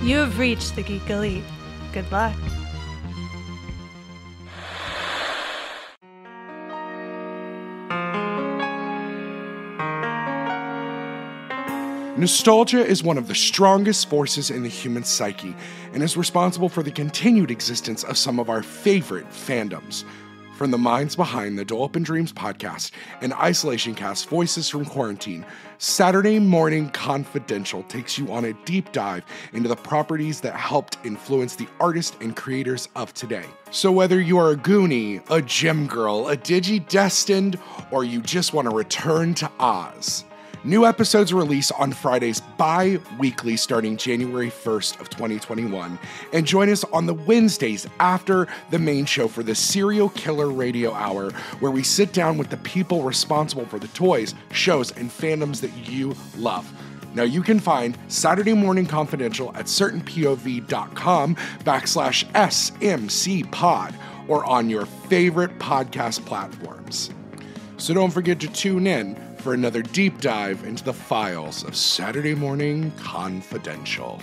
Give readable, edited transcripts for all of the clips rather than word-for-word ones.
You have reached the Geek Elite. Good luck. Nostalgia is one of the strongest forces in the human psyche and is responsible for the continued existence of some of our favorite fandoms. From the minds behind the Dole Up in Dreams podcast and Isolation Cast Voices from Quarantine, Saturday Morning Confidential takes you on a deep dive into the properties that helped influence the artists and creators of today. So whether you are a Goonie, a Gem Girl, a Digi-Destined, or you just want to return to Oz, new episodes release on Fridays bi-weekly starting January 1st of 2021, and join us on the Wednesdays after the main show for the Serial Killer Radio Hour, where we sit down with the people responsible for the toys, shows, and fandoms that you love. Now you can find Saturday Morning Confidential at certainpov.com/SMCpod or on your favorite podcast platforms. So don't forget to tune in for another deep dive into the files of Saturday Morning Confidential.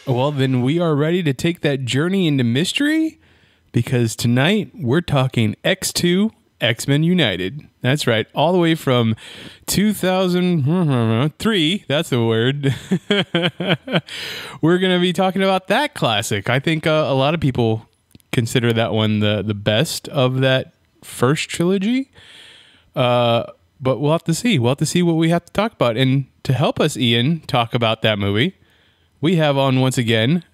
Well, then we are ready to take that journey into mystery, because tonight we're talking X2 X-Men United. That's right, all the way from 2003, that's the word. We're going to be talking about that classic. I think a lot of people consider that one the best of that first trilogy. But we'll have to see. We'll have to see what we have to talk about. And to help us, Ian, talk about that movie, we have on, once again,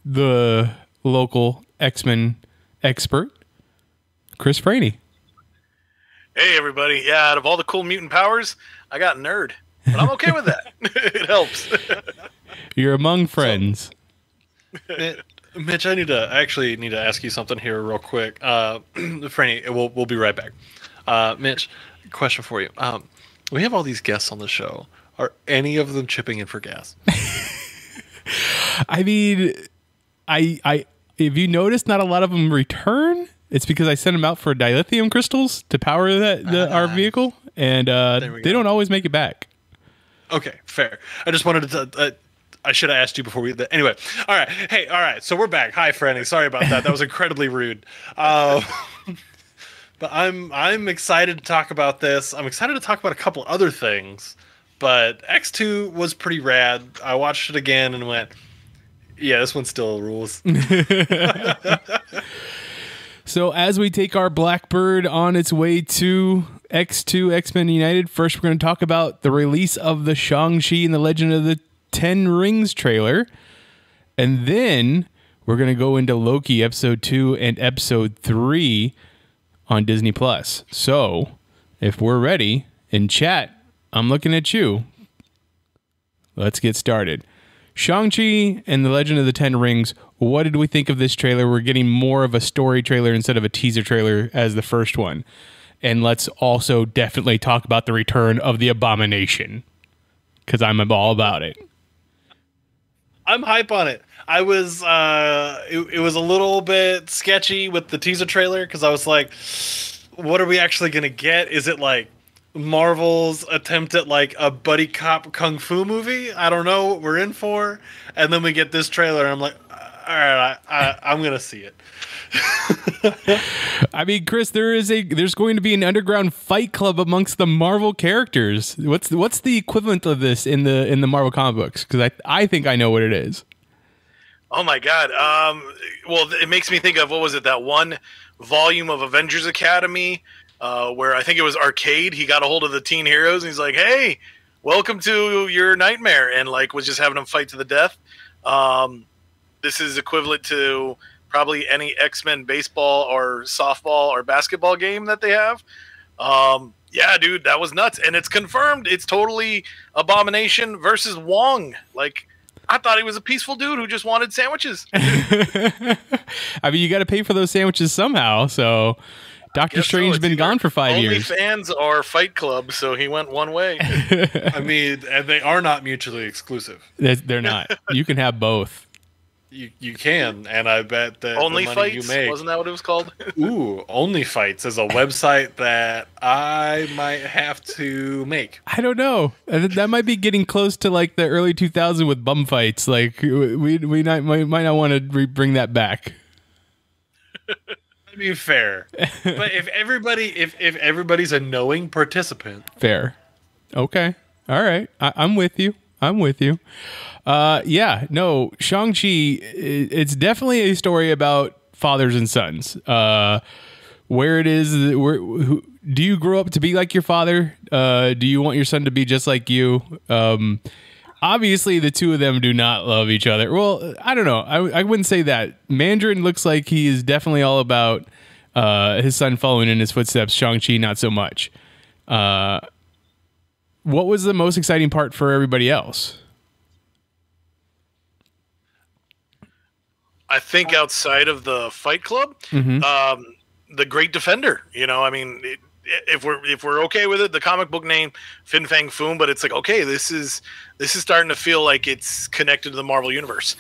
the local X-Men expert, Chris Franey. Hey, everybody. Yeah, out of all the cool mutant powers, I got nerd. But I'm okay with that. It helps. You're among friends. Mitch, I actually need to ask you something here real quick. Franny, we'll be right back. Mitch, question for you. We have all these guests on the show. Are any of them chipping in for gas? I mean, I if you notice, not a lot of them return. It's because I sent them out for dilithium crystals to power our vehicle, and they don't always make it back. Okay, fair. I just wanted to. I should have asked you before we. Anyway, all right. Hey, all right. So we're back. Hi, Franny. Sorry about that. That was incredibly rude. But I'm excited to talk about this. I'm excited to talk about a couple other things. But X2 was pretty rad. I watched it again and went, yeah, this one still rules. So as we take our Blackbird on its way to X2 X-Men United, first we're going to talk about the release of the Shang-Chi and the Legend of the Ten Rings trailer. And then we're going to go into Loki Episode 2 and Episode 3 on Disney+. So if we're ready, in chat, I'm looking at you. Let's get started. Shang-Chi and the Legend of the Ten Rings. What did we think of this trailer? We're getting more of a story trailer instead of a teaser trailer as the first one. And let's also definitely talk about the return of the Abomination, because I'm all about it. I'm hype on it. I was, it was a little bit sketchy with the teaser trailer, because I was like, what are we actually going to get? Is it like Marvel's attempt at like a buddy cop kung fu movie? I don't know what we're in for. And then we get this trailer and I'm like, all right, I'm going to see it. I mean, Chris, there's going to be an underground fight club amongst the Marvel characters. What's the equivalent of this in the Marvel comic books? Because I think I know what it is. Oh my God. Well, it makes me think of, what was it, that one volume of Avengers Academy where I think it was Arcade. He got a hold of the teen heroes and he's like, hey, welcome to your nightmare, and like was just having them fight to the death. This is equivalent to probably any X-Men baseball or softball or basketball game that they have. Yeah, dude, that was nuts. And it's confirmed. It's totally Abomination versus Wong. Like, I thought he was a peaceful dude who just wanted sandwiches. I mean, you got to pay for those sandwiches somehow. So Doctor Strange's been gone for 5 years. OnlyFans or Fight Club, so he went one way. I mean, and they are not mutually exclusive. They're not. You can have both. You can, and I bet that Only the money Fights? you make. Wasn't that what it was called? Ooh, Only Fights is a website that I might have to make. I don't know. That might be getting close to like the early 2000s with bum fights. Like we might not want to bring that back. I mean, fair, but if everybody's a knowing participant, fair. Okay, all right. I'm with you. Yeah, no, Shang-Chi, it's definitely a story about fathers and sons. Where it is, do you grow up to be like your father? Do you want your son to be just like you? Obviously, the two of them do not love each other. Well, I don't know. I wouldn't say that. Mandarin looks like he is definitely all about his son following in his footsteps. Shang-Chi, not so much. What was the most exciting part for everybody else? I think outside of the Fight Club, the Great Defender. You know, I mean, if we're okay with it, the comic book name Fin Fang Foom, but it's like, okay, this is starting to feel like it's connected to the Marvel universe.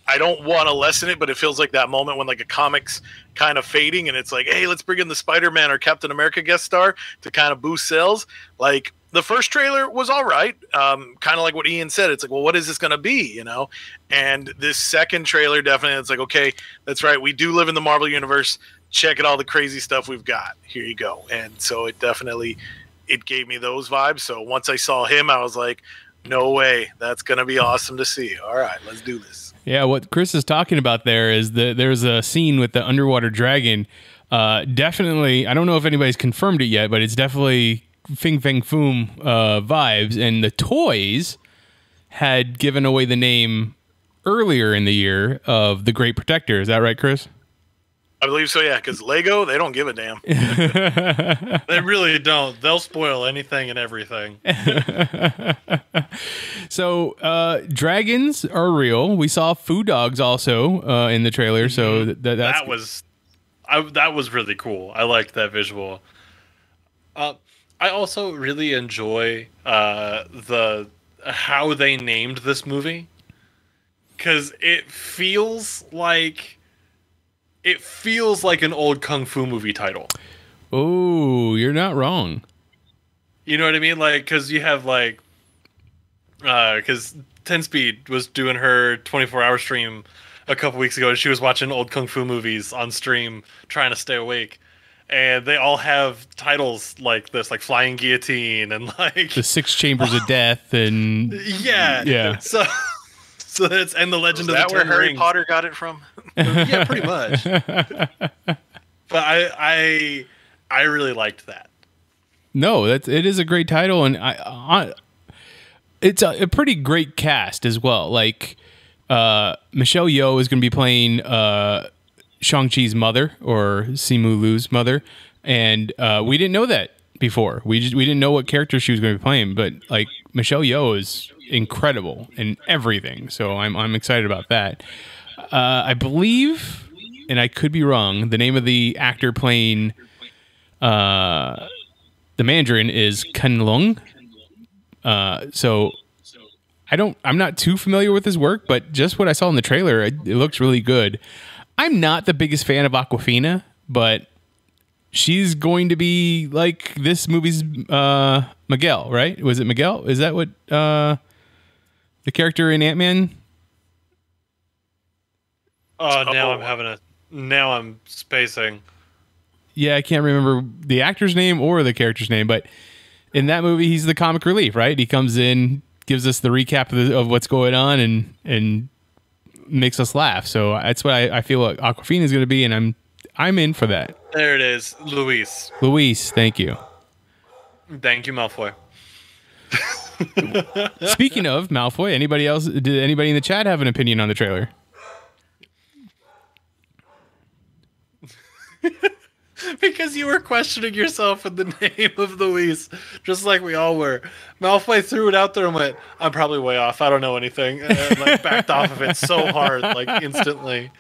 I don't want to lessen it, but it feels like that moment when like a comic's kind of fading, and it's like, hey, let's bring in the Spider-Man or Captain America guest star to kind of boost sales. Like, the first trailer was all right. Kind of like what Ian said. It's like, well, what is this going to be, you know? And this second trailer, definitely, it's like, okay, that's right. We do live in the Marvel universe. Check out all the crazy stuff we've got. Here you go. And so it gave me those vibes. So once I saw him, I was like, no way. That's going to be awesome to see. All right, let's do this. Yeah, what Chris is talking about there is there's a scene with the underwater dragon. Definitely, I don't know if anybody's confirmed it yet, but it's definitely Fin Fang Foom vibes, and the toys had given away the name earlier in the year of the Great Protector. Is that right, Chris? I believe so, yeah, because Lego, they don't give a damn. They really don't. They'll spoil anything and everything. So, dragons are real. We saw food dogs also in the trailer, so that was really cool. I liked that visual. I also really enjoy how they named this movie, because it feels like an old kung fu movie title. Oh, you're not wrong. You know what I mean? Like, because you have like, because 10 Speed was doing her 24-hour stream a couple weeks ago, and she was watching old kung fu movies on stream, trying to stay awake. And they all have titles like this, like Flying Guillotine and like the Six Chambers of Death, and yeah. So that's, and the Legend of the Ten Rings. Is that where Harry Potter got it from? Yeah, pretty much. But I really liked that. No, it is a great title, and it's a pretty great cast as well. Like Michelle Yeoh is going to be playing Shang-Chi's mother, or Simu Liu's mother, and we didn't know that before. We didn't know what character she was going to be playing, but like Michelle Yeoh is incredible in everything, so I'm excited about that. I believe, and I could be wrong, the name of the actor playing the Mandarin is Ken Leung. So I'm not too familiar with his work, but just what I saw in the trailer, it looks really good. I'm not the biggest fan of Awkwafina, but she's going to be like this movie's Miguel, right? Was it Miguel? Is that what the character in Ant-Man? Now I'm spacing. Yeah, I can't remember the actor's name or the character's name, but in that movie, he's the comic relief, right? He comes in, gives us the recap of what's going on, and makes us laugh. So that's what I feel like Awkwafina is going to be, and I'm in for that. There it is, Luis. Luis, thank you. Thank you, Malfoy. Speaking of Malfoy, anybody else? Did anybody in the chat have an opinion on the trailer? Because you were questioning yourself in the name of Luis, just like we all were. Malfoy threw it out there and went, I'm probably way off. I don't know anything. And like backed off of it so hard, like instantly.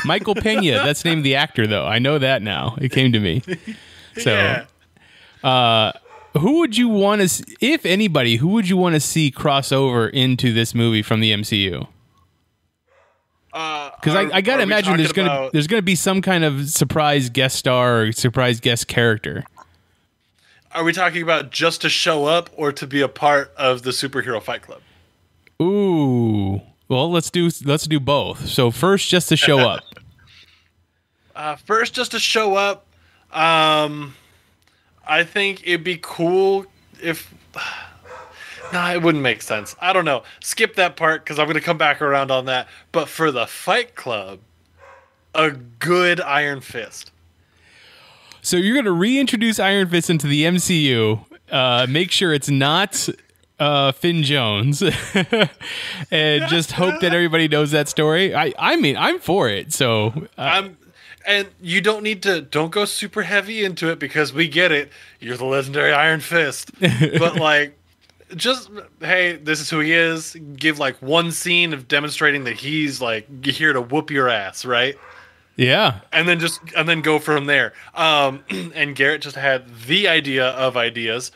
Michael Pena, that's named the actor, though. I know that now. It came to me. So, who would you want to, if anybody, who would you want to see cross over into this movie from the MCU? Because I gotta imagine there's gonna be some kind of surprise guest star or surprise guest character. Are we talking about just to show up or to be a part of the superhero fight club? Ooh, well, let's do both. So first, just to show up. First, just to show up. I think it'd be cool if. Nah, it wouldn't make sense. I don't know. Skip that part because I'm going to come back around on that. But for the Fight Club, a good Iron Fist. So you're going to reintroduce Iron Fist into the MCU, make sure it's not Finn Jones, and just hope that everybody knows that story. I mean, I'm for it. So and you don't go super heavy into it because we get it. You're the legendary Iron Fist. But like, just, hey, this is who he is. Give like one scene of demonstrating that he's like here to whoop your ass, right? Yeah. And then go from there. And Garrett just had the idea of ideas.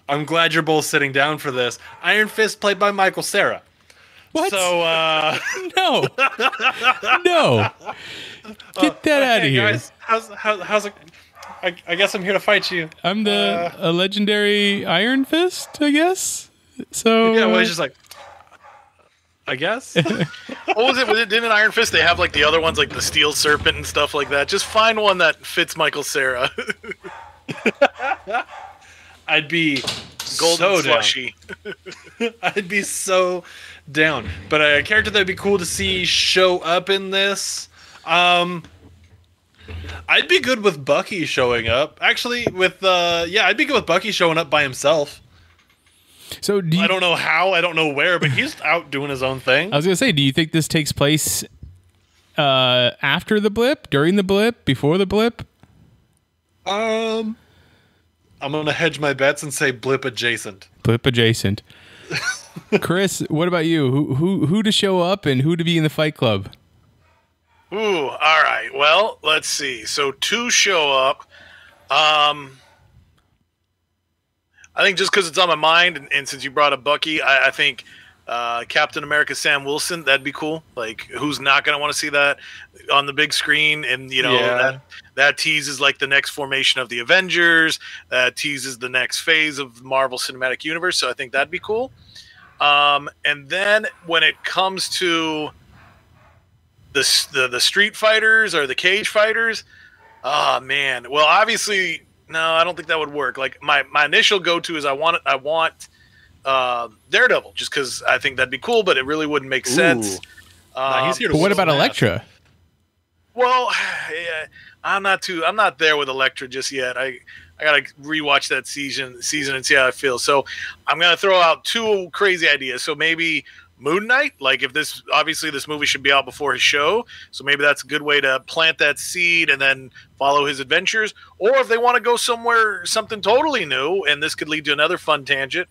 I'm glad you're both sitting down for this. Iron Fist played by Michael Cera. What? So no. No. Get that out of here. Guys, how's it? I guess I'm here to fight you. I'm a legendary Iron Fist, I guess. So yeah, well, he's just like, I guess. What was it? Didn't Iron Fist, they have like the other ones, like the Steel Serpent and stuff like that? Just find one that fits Michael Cera. I'd be Golden so slushy. down. I'd be so down. But a character that'd be cool to see show up in this. I'd be good with Bucky showing up. Actually, I'd be good with Bucky showing up by himself. So I don't know how, I don't know where, but he's out doing his own thing. I was gonna say, do you think this takes place after the blip, during the blip, before the blip? I'm gonna hedge my bets and say blip adjacent. Blip adjacent. Chris, what about you? Who to show up and who to be in the Fight Club? Ooh, all right. Well, let's see. So to show up, I think just because it's on my mind, and since you brought up Bucky, I think Captain America Sam Wilson, that'd be cool. Like, who's not going to want to see that on the big screen? And, that teases like the next formation of the Avengers. That teases the next phase of the Marvel Cinematic Universe. So I think that'd be cool. And then when it comes to the Street Fighters or the Cage Fighters, oh man. Well, obviously, no, I don't think that would work. Like my initial go-to is I want Daredevil, just because I think that'd be cool, but it really wouldn't make sense. He's here to But what about smash. Elektra? Well, yeah, I'm not there with Elektra just yet. I gotta rewatch that season and see how I feel. So I'm gonna throw out two crazy ideas. So maybe Moon Knight, like if this movie should be out before his show, so maybe that's a good way to plant that seed and then follow his adventures. Or if they want to go something totally new, and this could lead to another fun tangent,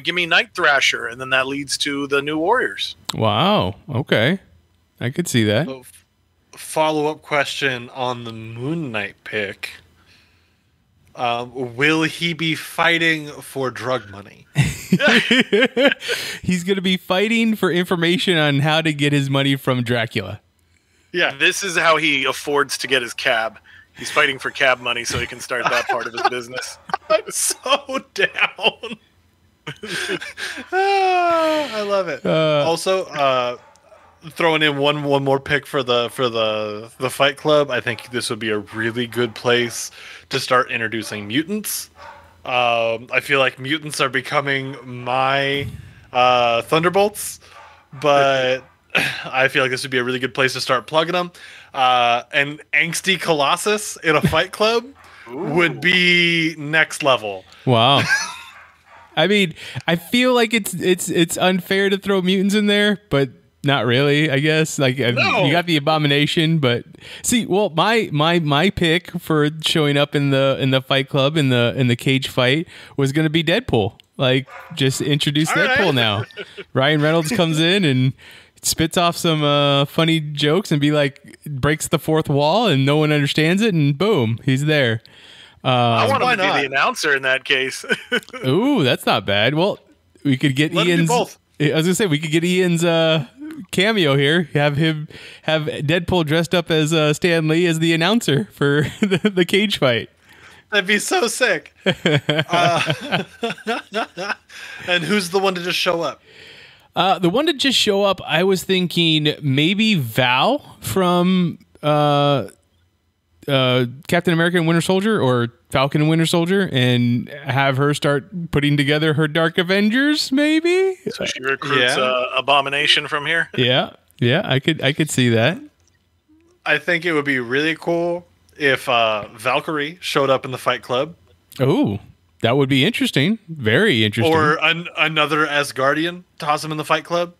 give me Night Thrasher, and then that leads to the New Warriors. Wow. Okay, I could see that. So, follow-up question on the Moon Knight pick. Will he be fighting for drug money? He's going to be fighting for information on how to get his money from Dracula. Yeah. This is how he affords to get his cab. He's fighting for cab money so he can start that part of his business. I'm so down. I love it. Also, throwing in one more pick for the Fight Club, I think this would be a really good place to start introducing mutants. I feel like mutants are becoming my Thunderbolts, but I feel like this would be a really good place to start plugging them. An angsty Colossus in a Fight Club would be next level. Wow. I mean, I feel like it's unfair to throw mutants in there, but not really, I guess. Like No. you got the Abomination, but see, well, my pick for showing up in the Fight Club in the cage fight was going to be Deadpool. Like, just introduce All Deadpool right. now. Ryan Reynolds comes in and spits off some funny jokes and be like, breaks the fourth wall and no one understands it, and boom, he's there. I want him why to be not? the announcer in that case. Ooh, that's not bad. Well, we could get Let him do Ian's. both. I was gonna say we could get Ian's cameo here. Have Deadpool dressed up as Stan Lee as the announcer for the cage fight. That'd be so sick. And who's the one to just show up? The one to just show up, I was thinking maybe Val from Captain America and Winter Soldier, or Falcon and Winter Soldier, and have her start putting together her Dark Avengers, maybe? So she recruits Abomination from here. Yeah, I could see that. I think it would be really cool if Valkyrie showed up in the Fight Club. Oh, that would be interesting. Very interesting. Or another Asgardian, toss them in the Fight Club.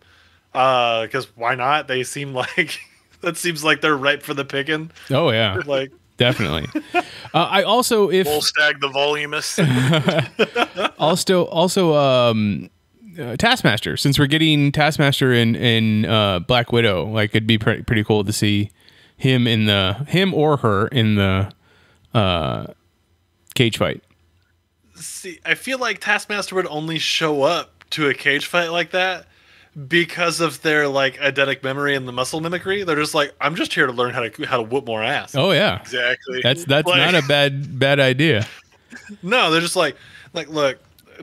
Because why not? They seem like that seems like they're ripe for the picking. Oh yeah, Like, definitely. I also, if Volstagg the Voluminous. also Taskmaster, since we're getting Taskmaster in Black Widow, like it'd be pretty cool to see him or her in the cage fight. see, I feel like Taskmaster would only show up to a cage fight like that because of their like eidetic memory and the muscle mimicry. They're just like, I'm just here to learn how to whoop more ass. Oh yeah, Exactly. that's Like- not a bad idea. No, they're just like look,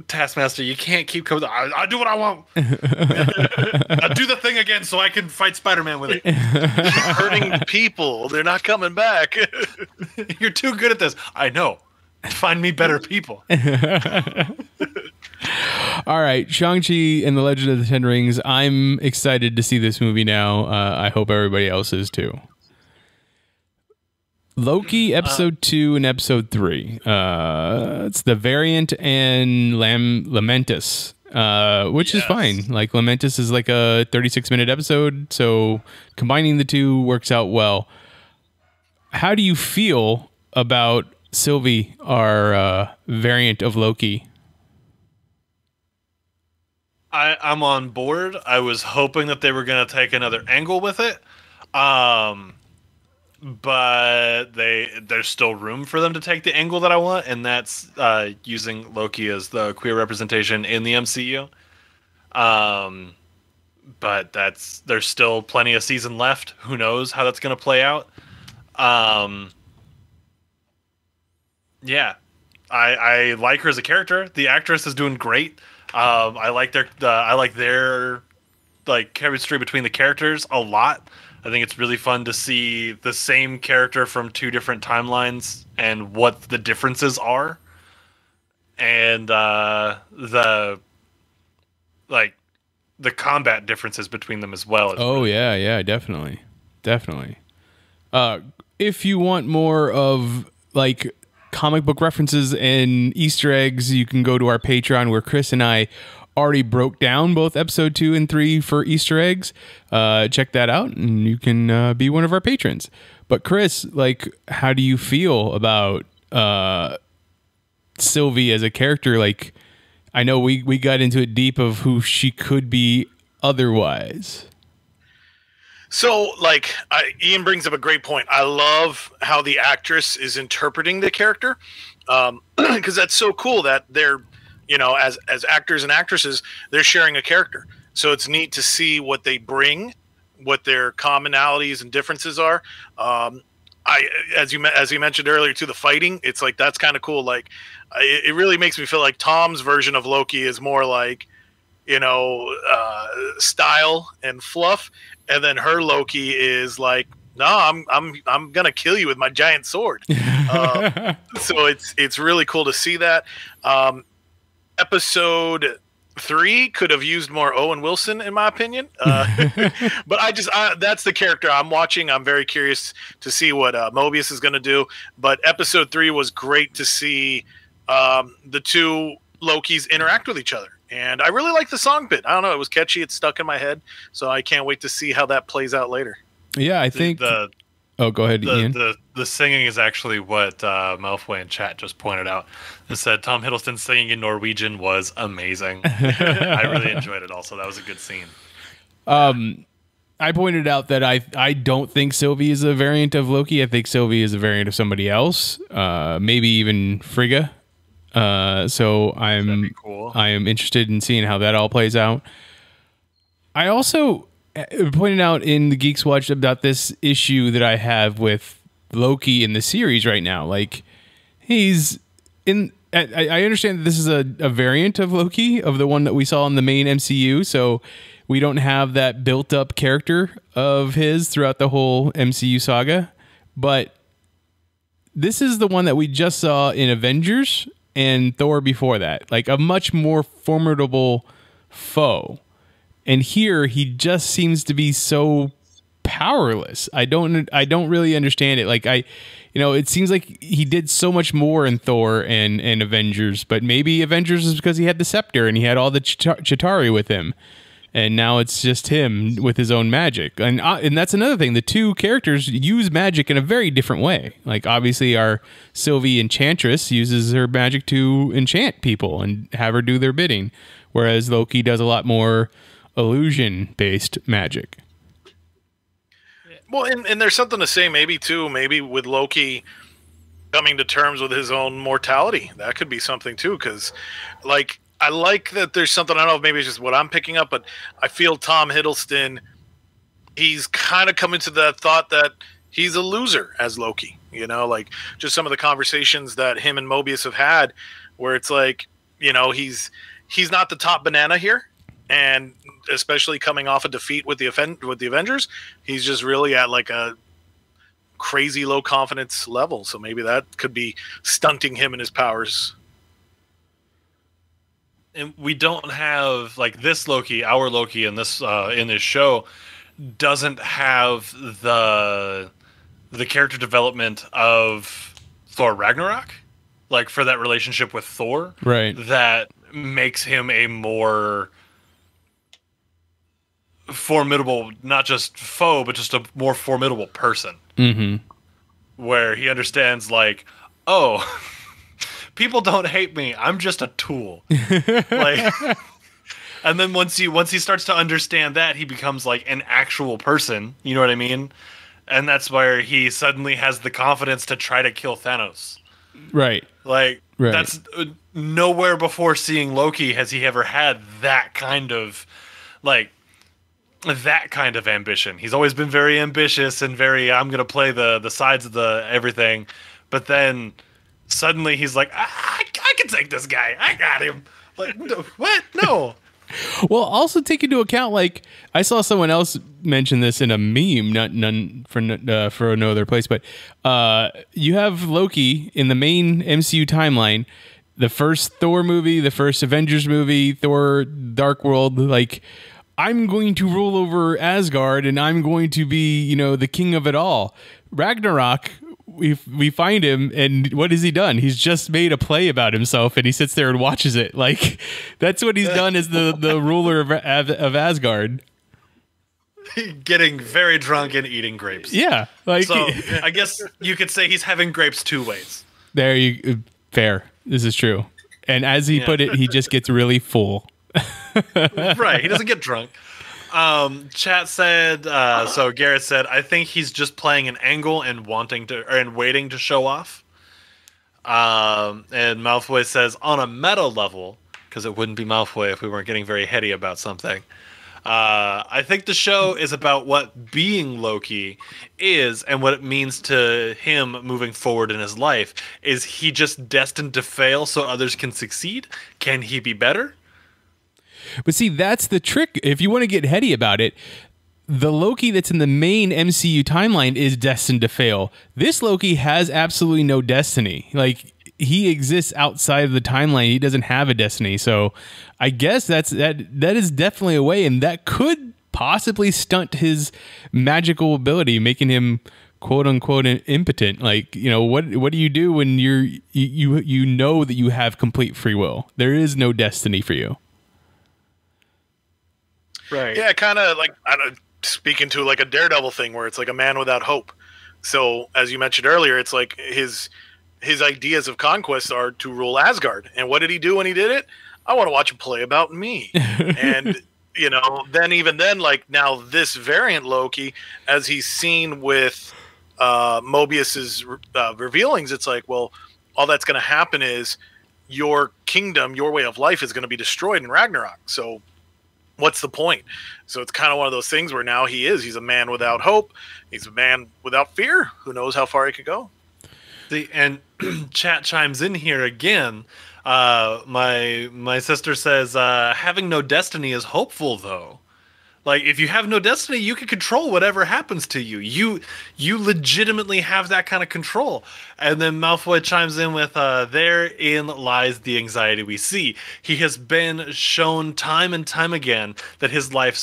Taskmaster, you can't keep coming. I do what I want. I do the thing again so I can fight Spider-Man with it. Hurting people. They're not coming back. You're too good at this. I know. Find me better people. All right, Shang-Chi and the Legend of the Ten Rings. I'm excited to see this movie now. I hope everybody else is too. Loki episode 2 and episode 3. It's the Variant and Lamentus, which is fine. Like Lamentus is like a 36-minute episode, so combining the two works out well. How do you feel about Sylvie, our variant of Loki? I'm on board. I was hoping that they were going to take another angle with it. But there's still room for them to take the angle that I want, and that's using Loki as the queer representation in the MCU. But there's still plenty of season left. Who knows how that's going to play out? Yeah, I like her as a character. The actress is doing great. I like their like chemistry between the characters a lot. I think it's really fun to see the same character from two different timelines and what the differences are, and the combat differences between them as well. Oh yeah, definitely. If you want more of like comic book references and Easter eggs, you can go to our Patreon, where Chris and I already broke down both episode 2 and 3 for Easter eggs. Check that out, and you can be one of our patrons. But Chris, like, how do you feel about Sylvie as a character? Like, I know we got into it deep of who she could be otherwise. So, like, Ian brings up a great point. I love how the actress is interpreting the character, because that's so cool that they're, as actors and actresses, they're sharing a character. So it's neat to see what they bring, what their commonalities and differences are. As you mentioned earlier, to the fighting, it's like that's kind of cool. Like, it really makes me feel like Tom's version of Loki is more like, style and fluff, and then her Loki is like, no, I'm gonna kill you with my giant sword. So it's really cool to see that. Episode 3 could have used more Owen Wilson, in my opinion. But that's the character I'm watching. I'm very curious to see what Mobius is going to do. But episode 3 was great to see the two Lokis interact with each other. And I really like the song bit. I don't know, it was catchy, it's stuck in my head, so I can't wait to see how that plays out later. Yeah, I think oh, go ahead, Ian. The singing is actually what Malfoy in chat just pointed out. It said Tom Hiddleston singing in Norwegian was amazing. I really enjoyed it also. That was a good scene. I pointed out that I don't think Sylvie is a variant of Loki. I think Sylvie is a variant of somebody else, maybe even Frigga. So That'd be cool. I am interested in seeing how that all plays out. I also pointed out in the Geeks Watch about this issue that I have with Loki in the series right now. Like, he's in. I understand that this is a variant of Loki, of the one that we saw in the main MCU. So we don't have that built-up character of his throughout the whole MCU saga. But this is the one that we just saw in Avengers and Thor before that. Like, a much more formidable foe. And here he just seems to be so powerless. I don't really understand it. Like, it seems like he did so much more in Thor and Avengers, but maybe Avengers is because he had the scepter and he had all the Chitauri with him. And now it's just him with his own magic. And that's another thing. The two characters use magic in a very different way. Like, obviously, our Sylvie Enchantress uses her magic to enchant people and have her do their bidding. Whereas Loki does a lot more illusion-based magic. Well, and there's something to say maybe with Loki coming to terms with his own mortality. That could be something too, because like, I like that there's something, I don't know if maybe it's just what I'm picking up, but I feel Tom Hiddleston, he's kind of coming to that thought that he's a loser as Loki, like just some of the conversations that him and Mobius have had where it's like, he's not the top banana here. And especially coming off a defeat with the Avengers, he's just really at like a crazy low confidence level. So maybe that could be stunting him in his powers. And we don't have like this Loki, our Loki in this show doesn't have the character development of Thor Ragnarok, like for that relationship with Thor, right? That makes him a more formidable, not just foe, but just a more formidable person. Mm-hmm. Where he understands, like, oh, people don't hate me. I'm just a tool. Like, and then once he starts to understand that, he becomes like an actual person. You know what I mean? And that's where he suddenly has the confidence to try to kill Thanos. Right. Like, right. That's nowhere before seeing Loki has he ever had that kind of, like, that kind of ambition. He's always been very ambitious and very, I'm going to play the sides of the everything. But then suddenly he's like, I can take this guy. I got him. Like, what? No. Well, also take into account, like, I saw someone else mention this in a meme, none for no other place, but you have Loki in the main MCU timeline, the first Thor movie, the first Avengers movie, Thor Dark World, like, I'm going to rule over Asgard and I'm going to be, the king of it all. Ragnarok, we find him, and what has he done? He's just made a play about himself, and he sits there and watches it. Like, that's what he's done as the ruler of Asgard. Getting very drunk and eating grapes. Yeah, like, so I guess you could say he's having grapes two ways. Fair. This is true. And as he put it, he just gets really full. Right, he doesn't get drunk. Chat said, so Garrett said, I think he's just playing an angle and waiting to show off. And Malfoy says, on a meta level, because it wouldn't be Malfoy if we weren't getting very heady about something. I think the show is about what being Loki is and what it means to him moving forward in his life. Is he just destined to fail so others can succeed? Can he be better? But see, that's the trick. If you want to get heady about it, the Loki that's in the main MCU timeline is destined to fail. This Loki has absolutely no destiny. Like, he exists outside of the timeline. He doesn't have a destiny. So I guess that is definitely a way, and that could possibly stunt his magical ability, making him quote unquote impotent. Like, what do you do when you know that you have complete free will? There is no destiny for you. Right. Yeah, kind of like speaking to like a Daredevil thing where it's like a man without hope. So as you mentioned earlier, it's like his ideas of conquest are to rule Asgard. And what did he do when he did it? I want to watch him play about me. And then like now this variant Loki, as he's seen with Mobius's revealings, it's like, well, all that's going to happen is your kingdom, your way of life is going to be destroyed in Ragnarok. So what's the point? So it's kind of one of those things where now he's a man without hope. He's a man without fear. Who knows how far he could go? And chat chimes in here again. My sister says, having no destiny is hopeful, though. Like, if you have no destiny, you can control whatever happens to you. You legitimately have that kind of control. And then Malfoy chimes in with, therein lies the anxiety we see. He has been shown time and time again that his life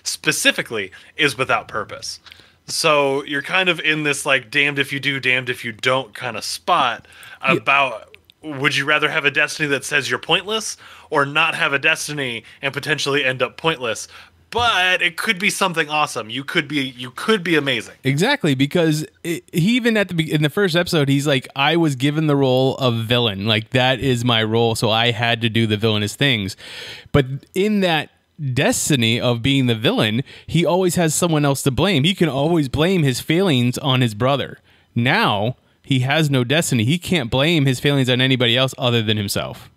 specifically is without purpose. So you're kind of in this, like, damned if you do, damned if you don't kind of spot about... Would you rather have a destiny that says you're pointless or not have a destiny and potentially end up pointless? But it could be something awesome. You could be amazing. Exactly, because he even in the first episode, he's like, I was given the role of villain. Like, that is my role, so I had to do the villainous things. But in that destiny of being the villain, he always has someone else to blame. He can always blame his failings on his brother. Now... he has no destiny. He can't blame his failings on anybody else other than himself.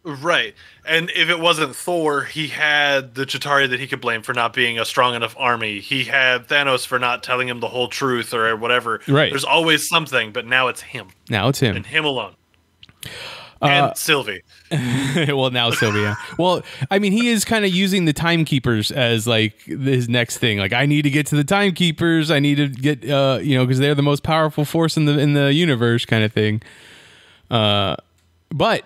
Right. And if it wasn't Thor, he had the Chitauri that he could blame for not being a strong enough army. He had Thanos for not telling him the whole truth or whatever. Right. There's always something, but now it's him. Now it's him. And him alone. And Sylvie. Well, now Sylvia. Well, I mean, he is kind of using the timekeepers as like his next thing. Like, I need to get to the timekeepers. I need to get, because they're the most powerful force in the universe, kind of thing. But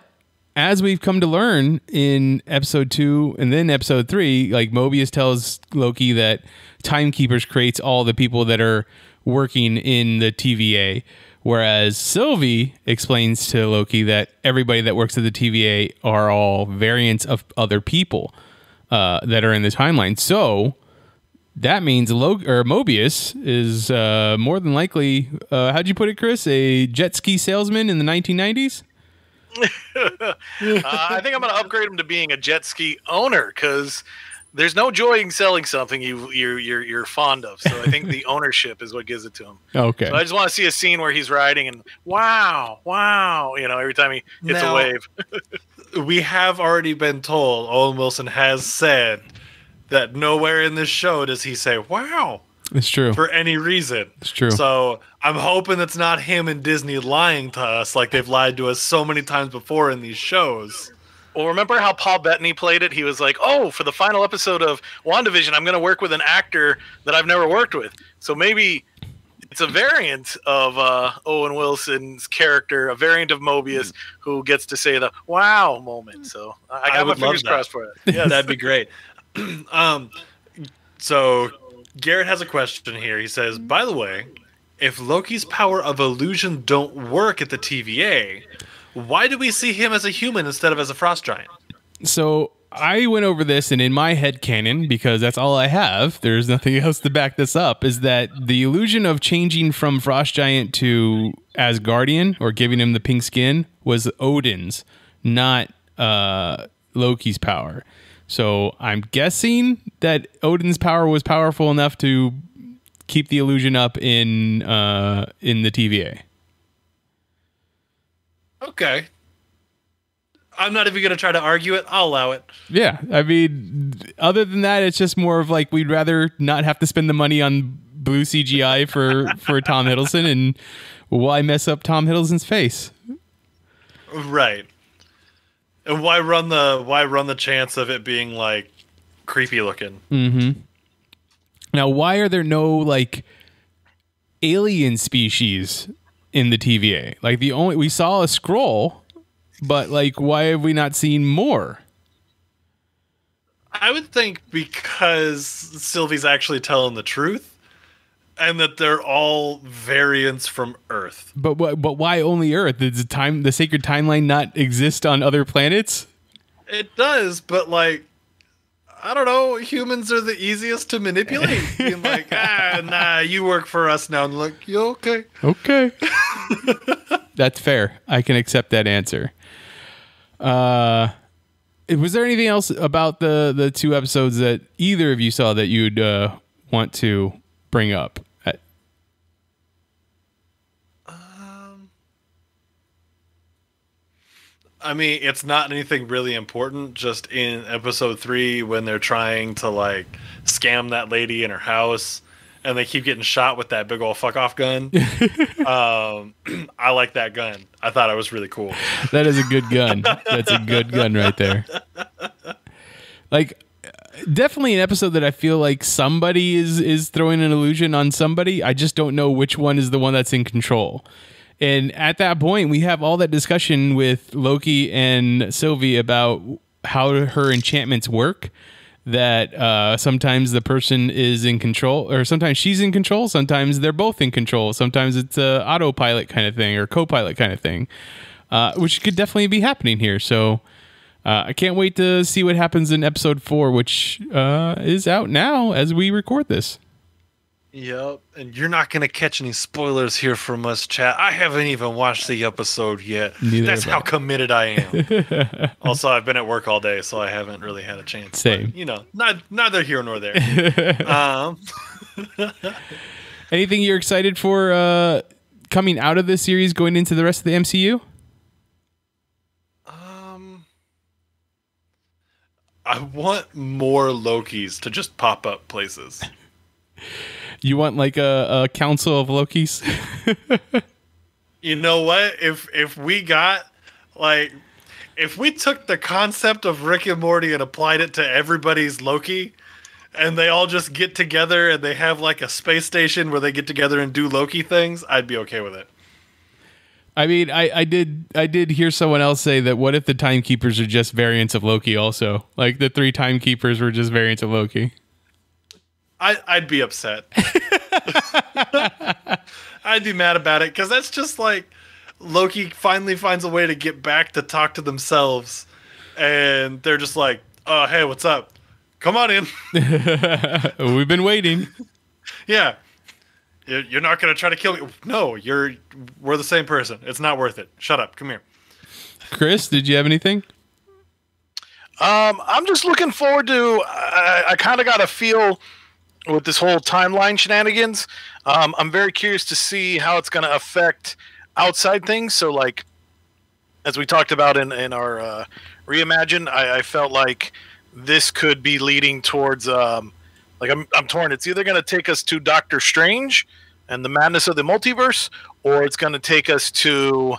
as we've come to learn in episode 2 and then episode 3, like Mobius tells Loki that timekeepers creates all the people that are working in the TVA. Whereas Sylvie explains to Loki that everybody that works at the TVA are all variants of other people that are in the timeline. So that means Mobius is more than likely, how'd you put it, Chris? A jet ski salesman in the 1990s? I think I'm going to upgrade him to being a jet ski owner because there's no joy in selling something you're fond of. So I think the ownership is what gives it to him. Okay. So I just want to see a scene where he's riding and wow, every time he hits a wave. We have already been told, Owen Wilson has said that nowhere in this show does he say, wow. It's true. For any reason. It's true. So I'm hoping it's not him and Disney lying to us like they've lied to us so many times before in these shows. Well, remember how Paul Bettany played it? He was like, oh, for the final episode of WandaVision, I'm going to work with an actor that I've never worked with. So maybe it's a variant of Owen Wilson's character, a variant of Mobius, who gets to say the wow moment. So I got my fingers crossed for it. Yeah, that'd be great. So Garrett has a question here. He says, by the way, if Loki's power of illusion don't work at the TVA... why do we see him as a human instead of as a frost giant? So I went over this, and in my head canon, because that's all I have, there's nothing else to back this up, is that the illusion of changing from frost giant to Asgardian, or giving him the pink skin, was Odin's, not Loki's power. So I'm guessing that Odin's power was powerful enough to keep the illusion up in the TVA. Okay. I'm not even going to try to argue it. I'll allow it. Yeah. I mean, other than that, it's just more of like, we'd rather not have to spend the money on blue CGI for Tom Hiddleston, and why mess up Tom Hiddleston's face? Right. And why run the chance of it being like creepy looking? Mm-hmm. Now, why are there no like alien species in the TVA? Like we saw a scroll, but like, why have we not seen more? I would think because Sylvie's actually telling the truth, and that they're all variants from Earth. But why only Earth? Does the sacred timeline not exist on other planets? It does, but like, I don't know. Humans are the easiest to manipulate. Being like, nah, you work for us now. And like, you okay? Okay. That's fair. I can accept that answer. Was there anything else about the two episodes that either of you saw that you'd want to bring up? I mean, it's not anything really important. Just in episode 3, when they're trying to like scam that lady in her house, and they keep getting shot with that big old fuck off gun. I like that gun. I thought it was really cool. That is a good gun. That's a good gun right there. Like, definitely an episode that I feel like somebody is throwing an illusion on somebody. I just don't know which one is the one that's in control. And at that point, we have all that discussion with Loki and Sylvie about how her enchantments work. That sometimes the person is in control, or sometimes she's in control. Sometimes they're both in control. Sometimes it's a autopilot kind of thing or co-pilot kind of thing, which could definitely be happening here. So I can't wait to see what happens in episode 4, which is out now as we record this. Yep, and you're not going to catch any spoilers here from us, chat. I haven't even watched the episode yet. That's how committed I am. Also, I've been at work all day, so I haven't really had a chance. Same. But, neither here nor there. Anything you're excited for coming out of this series, going into the rest of the MCU? I want more Lokis to just pop up places. You want like a council of Lokis? You know what? If we got like, if we took the concept of Rick and Morty and applied it to everybody's Loki, and they all just get together and they have like a space station where they get together and do Loki things, I'd be okay with it. I mean, I did hear someone else say that what if the timekeepers are just variants of Loki also? Like the 3 timekeepers were just variants of Loki. I'd be upset. I'd be mad about it because that's just like Loki finally finds a way to get back to talk to themselves, and they're just like, "Oh, hey, what's up? Come on in." We've been waiting. Yeah, you're not gonna try to kill me. No, we're the same person. It's not worth it. Shut up. Come here. Chris, did you have anything? I'm just looking forward to. I kind of got a feel with this whole timeline shenanigans. I'm very curious to see how it's going to affect outside things. So, like, as we talked about in our reimagine, I felt like this could be leading towards, like, I'm torn. It's either going to take us to Doctor Strange and the madness of the multiverse, or it's going to take us to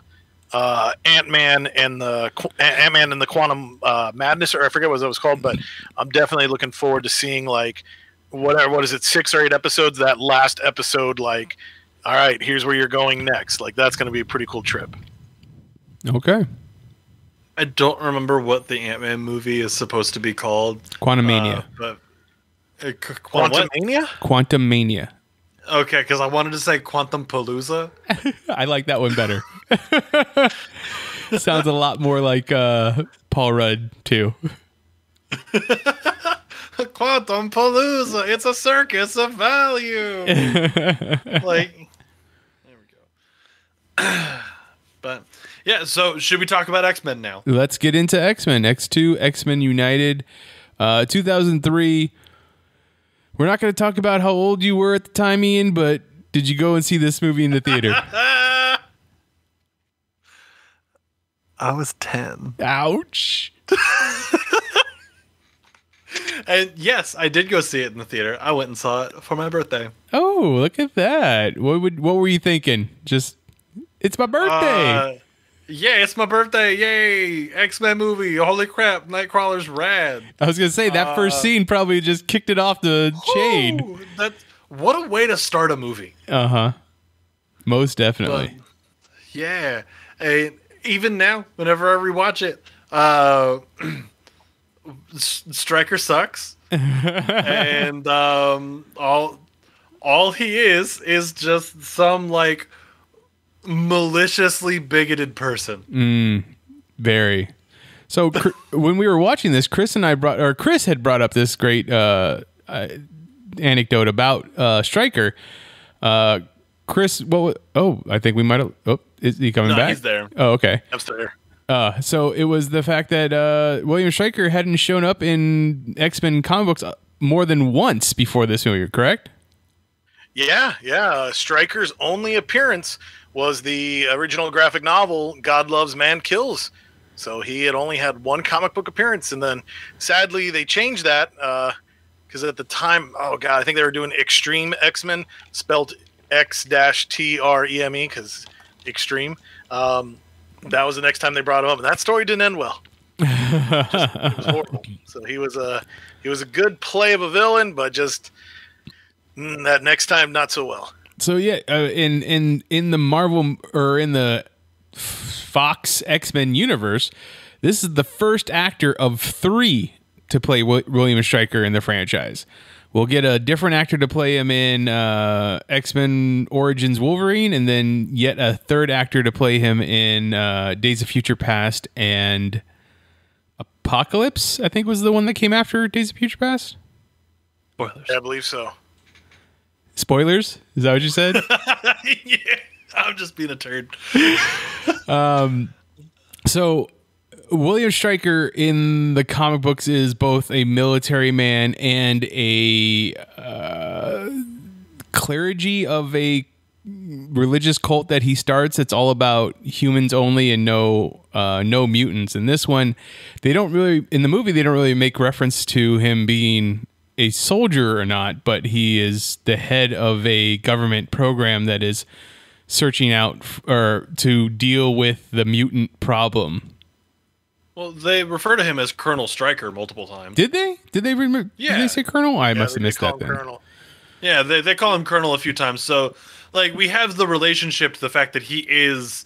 Ant-Man and the Quantum Madness, or I forget what it was called, but I'm definitely looking forward to seeing, like, what is it, 6 or 8 episodes, that last episode, like, all right, here's where you're going next. Like, that's going to be a pretty cool trip. Okay. I don't remember what the Ant-Man movie is supposed to be called. Quantumania. Quantumania? Quantumania. Okay, because I wanted to say Quantum Palooza. I like that one better. Sounds a lot more like Paul Rudd, too. Quantum Palooza. It's a circus of value. Like, there we go. But yeah, so should we talk about X-Men now? Let's get into X-Men. X2, X-Men United, 2003. We're not going to talk about how old you were at the time, Ian, but did you go and see this movie in the theater? I was 10. Ouch. And yes, I did go see it in the theater. I went and saw it for my birthday. Oh, look at that. What were you thinking? Just, it's my birthday. Yeah, it's my birthday. Yay. X-Men movie. Holy crap. Nightcrawler's rad. I was going to say, that first scene probably just kicked it off the chain. What a way to start a movie. Uh-huh. Most definitely. But, yeah. And even now, whenever I rewatch it, Stryker sucks. And all he is just some, like, maliciously bigoted person. Very. So when we were watching this, Chris had brought up this great anecdote about Stryker. Chris, I think we might have. Oh, is he coming back? He's there. Oh, okay. I'm still here. So it was the fact that William Stryker hadn't shown up in X-Men comic books more than once before this movie, correct? Yeah. Stryker's only appearance was the original graphic novel God Loves, Man Kills. So he had only had one comic book appearance, and then sadly they changed that because at the time, I think they were doing Extreme X-Men, spelled X-Treme because Extreme. That was the next time they brought him up, and that story didn't end well. It was horrible. So he was a good play of a villain, but just that next time not so well. So yeah, in the Marvel or in the Fox X-Men universe, this is the first actor of 3 to play William Stryker in the franchise. We'll get a different actor to play him in X-Men Origins Wolverine, and then yet a third actor to play him in Days of Future Past and Apocalypse, I think was the one that came after Days of Future Past. Spoilers. Yeah, I believe so. Spoilers? Is that what you said? Yeah, I'm just being a turd. So William Stryker in the comic books is both a military man and a clergy of a religious cult that he starts. It's all about humans only and no mutants. In this one, in the movie, they don't really make reference to him being a soldier or not, but he is the head of a government program that is searching out to deal with the mutant problem. Well, they refer to him as Colonel Stryker multiple times. Did they? Did they remember? Yeah. Did they say Colonel? I must have missed that then. Colonel. Yeah, they call him Colonel a few times. So, like, we have the relationship to the fact that he is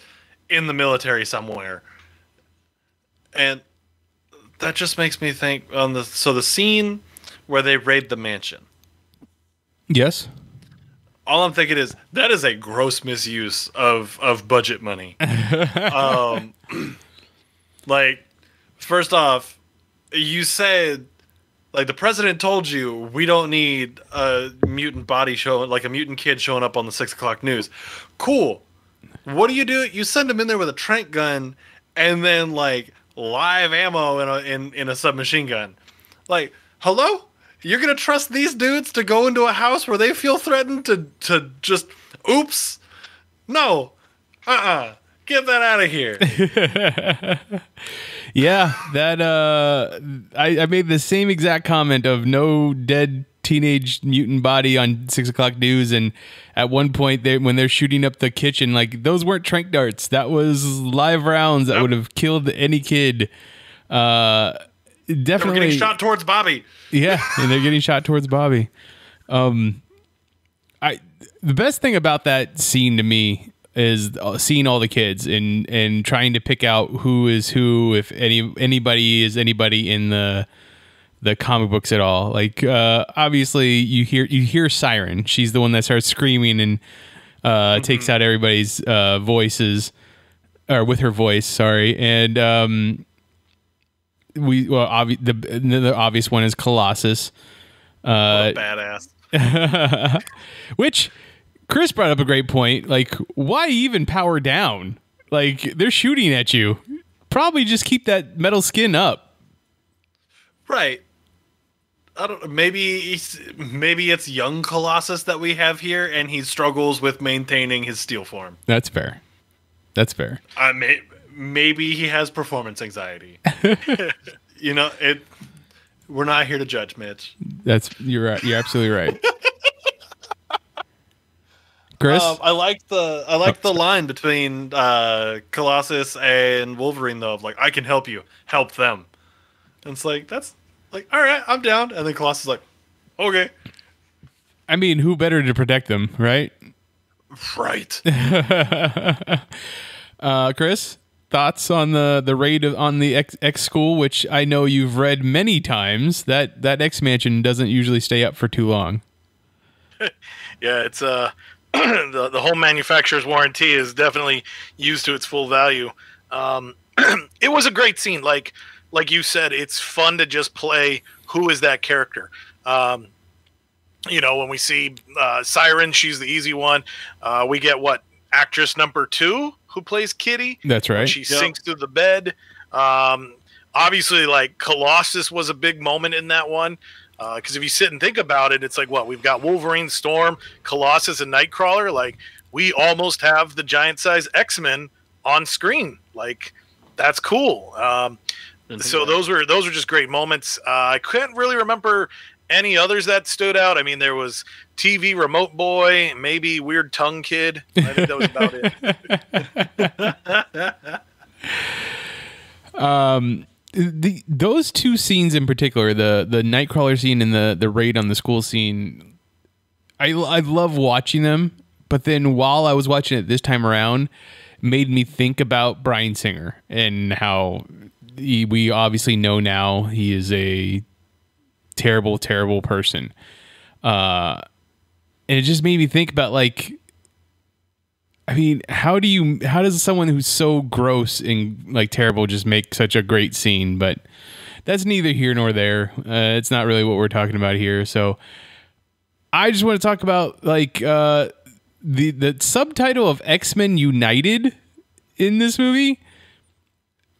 in the military somewhere. And that just makes me think the scene where they raid the mansion. Yes. All I'm thinking is that is a gross misuse of budget money. Like, first off, you said, like, the president told you we don't need a mutant body show, like a mutant kid showing up on the 6 o'clock news. Cool. What do? You send him in there with a tranq gun and then, like, live ammo in a submachine gun. Like, hello? You're going to trust these dudes to go into a house where they feel threatened to just, oops? No. Get that out of here. Yeah, that I made the same exact comment of no dead teenage mutant body on 6 o'clock news, and at one point when they're shooting up the kitchen, like, those weren't tranq darts. That was live rounds that would have killed any kid. Definitely They're getting shot towards Bobby. Yeah, and they're getting shot towards Bobby. The best thing about that scene to me is seeing all the kids and trying to pick out who is who, if anybody is anybody in the comic books at all. Like, obviously you hear Siren. She's the one that starts screaming and takes out everybody's voices, or with her voice. Sorry, and the obvious one is Colossus. What a badass. Which Chris brought up a great point. Like, why even power down? Like, they're shooting at you. Probably just keep that metal skin up. Right. I don't. Maybe it's young Colossus that we have here, and he struggles with maintaining his steel form. That's fair. That's fair. Maybe he has performance anxiety. You know, we're not here to judge, Mitch. You're right. You're absolutely right. Chris, I like the line between Colossus and Wolverine, though, of like, I can help you, help them. And it's like, that's like, all right, I'm down. And then Colossus is like, okay. I mean, who better to protect them, right? Right. Chris, thoughts on the raid on the X school, which I know you've read many times. That X mansion doesn't usually stay up for too long. Yeah, it's the whole manufacturer's warranty is definitely used to its full value. it was a great scene. Like you said, it's fun to just play who is that character. When we see Siren, she's the easy one. We get actress number 2 who plays Kitty. That's right. She sinks through the bed. Obviously, like Colossus was a big moment in that one. Because if you sit and think about it, it's like, we've got Wolverine, Storm, Colossus, and Nightcrawler. Like, we almost have the giant-size X-Men on screen. Like, that's cool. So those were just great moments. I couldn't really remember any others that stood out. I mean, there was TV Remote Boy, maybe Weird Tongue Kid. I think that was about it. Those two scenes in particular, the Nightcrawler scene and the raid on the school scene, I love watching them. But then while I was watching it this time around, made me think about Bryan Singer and how we obviously know now he is a terrible, terrible person. And it just made me think about, like, I mean, how does someone who's so gross and like terrible just make such a great scene? But that's neither here nor there. It's not really what we're talking about here. So I just want to talk about like the subtitle of X-Men United in this movie.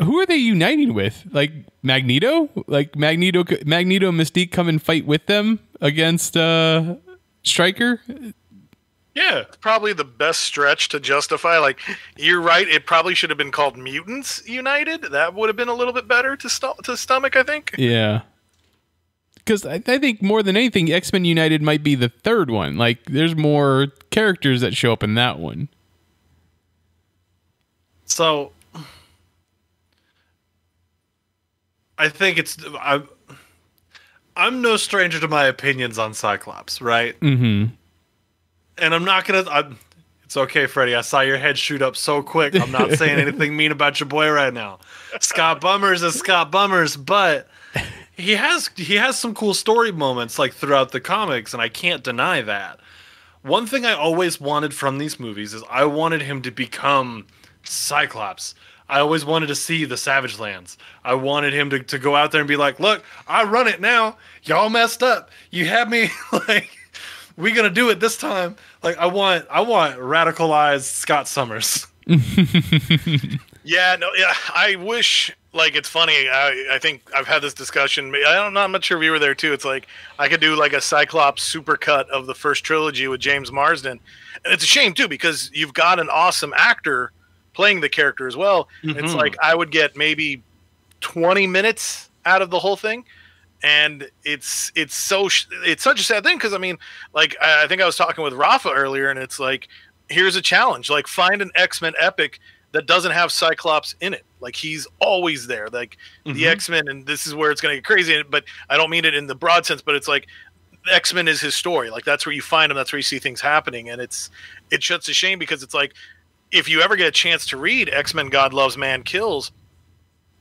Who are they uniting with? Like Magneto? Like Magneto and Mystique come and fight with them against Stryker? Yeah, probably the best stretch to justify. Like, you're right. It probably should have been called Mutants United. That would have been a little bit better to stomach, I think. Yeah. Because I think more than anything, X-Men United might be the third one. Like, there's more characters that show up in that one. So, I think I'm no stranger to my opinions on Cyclops, right? Mm-hmm. And I'm not gonna. It's okay, Freddie. I saw your head shoot up so quick. I'm not saying anything mean about your boy right now. Scott Bummers is Scott Bummers, but he has some cool story moments like throughout the comics, and I can't deny that. One thing I always wanted from these movies is I wanted him to become Cyclops. I always wanted to see the Savage Lands. I wanted him to go out there and be like, "Look, I run it now. Y'all messed up. You had me like." We're gonna do it this time. Like I want radicalized Scott Summers. Yeah, I wish. Like, it's funny. I think I've had this discussion. I'm not sure if you were there too. It's like I could do like a Cyclops supercut of the first trilogy with James Marsden, and it's a shame too because you've got an awesome actor playing the character as well. Mm-hmm. It's like I would get maybe 20 minutes out of the whole thing. And it's such a sad thing because I mean, like I think I was talking with Rafa earlier, and it's like, here's a challenge: like find an X-Men epic that doesn't have Cyclops in it. Like he's always there. Like the X-Men, and this is where it's going to get crazy. But I don't mean it in the broad sense. But it's like X-Men is his story. Like that's where you find him. That's where you see things happening. And it's just a shame because it's like if you ever get a chance to read X-Men: God Loves, Man Kills,